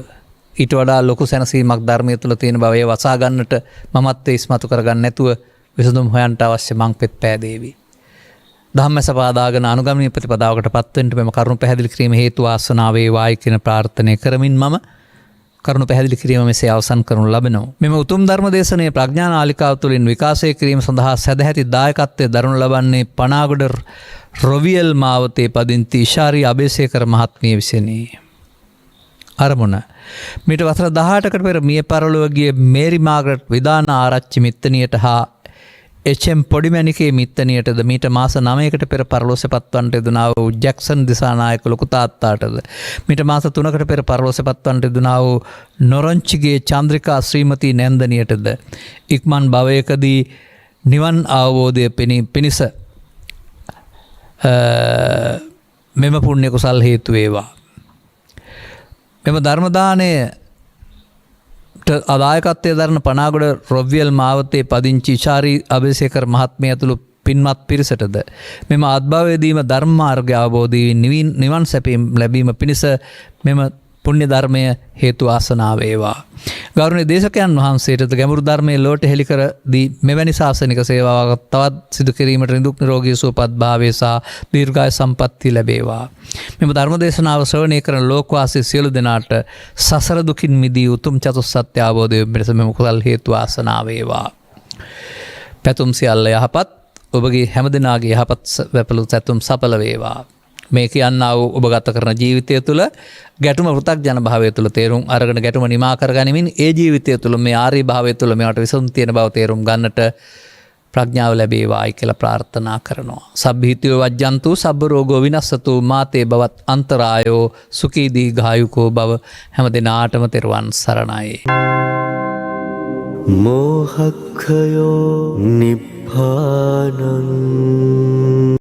ඊට වඩා ලොකු සැනසීමක් ධර්මය තුළ තියෙන බව ඒ වසා ගන්නට මමත්වයේ ඉස්මතු කරගන්න නැතුව විසඳුම් හොයන්ට අවශ්‍ය මංපෙත් පෑදේවි. ධම්මස පාදාගෙන අනුගමනීය ප්‍රතිපදාවකට පත්වෙන්න මෙම කරුණු පැහැදිලි කිරීම හේතු ආසනාව වේවායි කියන ප්‍රාර්ථනය කරමින් මම කරුණු පැහැදිලි කිරීම මෙසේ අවසන් කරනු ලබනවා. මෙම උතුම් ධර්ම දේශනාවේ ප්‍රඥා නාලිකාව තුළින් විකාශය කිරීම සඳහා සදැහැති දායකත්වයේ දරනු ලබන්නේ පනාගොඩ රොවියල් මාවතේ පදිංචි ඉෂාරි අබේසේකර මහත්මිය විසිනි. අරමුණ මීට වසර 18කට පෙර මිය පරලොව ගිය මේරි මාග්‍රට් විදාන ආරච්චි මිත්තනියට හා එච්.එම්. පොඩිමැණිකේ මිත්තනියටද මීට මාස 9කට පෙර පරලෝසපත්වන්ට යෙදුනා වූ ජැක්සන් දිසානායක ලොකු තාත්තාටද මීට මාස 3කට පෙර පරලෝසපත්වන්ට යෙදුනා වූ නොරොංචිගේ චන්ද්‍රිකා ශ්‍රීමති නැන්දනියටද ඉක්මන් භවයකදී නිවන් අවබෝධය පිණිස මෙම පුණ්‍ය කුසල් හේතු වේවා. මෙම ධර්ම දාණය අදායකත්වයේ දරන පනාගොඩ රොවියල් මාවතේ පදිංචි ඉෂාරි අබේසේකර මහත්මිය ඇතුළු පින්වත් පිරිසටද මෙම අත්භවයේදීම ධර්ම මාර්ගය අවබෝධයෙන් නිවන් සැපීම ලැබීම පිණිස මෙම පුණ්‍ය ධර්මය හේතු ආසනාව වේවා. ගෞරවනීය දේශකයන් වහන්සේටද ගැඹුරු ධර්මයේ ලෝට හෙළි කර දී මෙවැනි ශාසනික සේවාවක් තවත් සිදු කිරීමට නිදුක් නිරෝගී සුවපත් භාවය සහ දීර්ඝායු සම්පන්නිය ලැබේවා. මෙම ධර්ම දේශනාව ශ්‍රවණය කරන ලෝකවාසී සියලු දෙනාට සසර දුකින් මිදී උතුම් චතුස්සත්‍ය අවබෝධය පිණිස මෙම කුසල් හේතු ආසනාව වේවා. පැතුම් සියල්ල යහපත්, ඔබගේ හැමදෙනාගේ යහපත් වැපලු සැතුම් සඵල වේවා. මේ කියන්නා වූ ඔබ ගත කරන ජීවිතය තුළ ගැටුම පෘථග්ජන භාවය තුළ තේරුම් අරගෙන ගැටුම නිමා කරගනිමින් ඒ ජීවිතය තුළ මේ ආර්ය භාවය තුළ මේවට විසඳුම් තියෙන බව තේරුම් ගන්නට ප්‍රඥාව ලැබේවායි කියලා ප්‍රාර්ථනා කරනවා. සබ්බීතියෝ වජ්ජන්තු සබ්බ රෝගෝ විනස්සතු මාතේ බවත් අන්තරායෝ සුඛී දීඝායුකෝ බව හැම දිනාටම තෙරුවන් සරණයි. මෝහක්ඛයෝ නිබ්බානං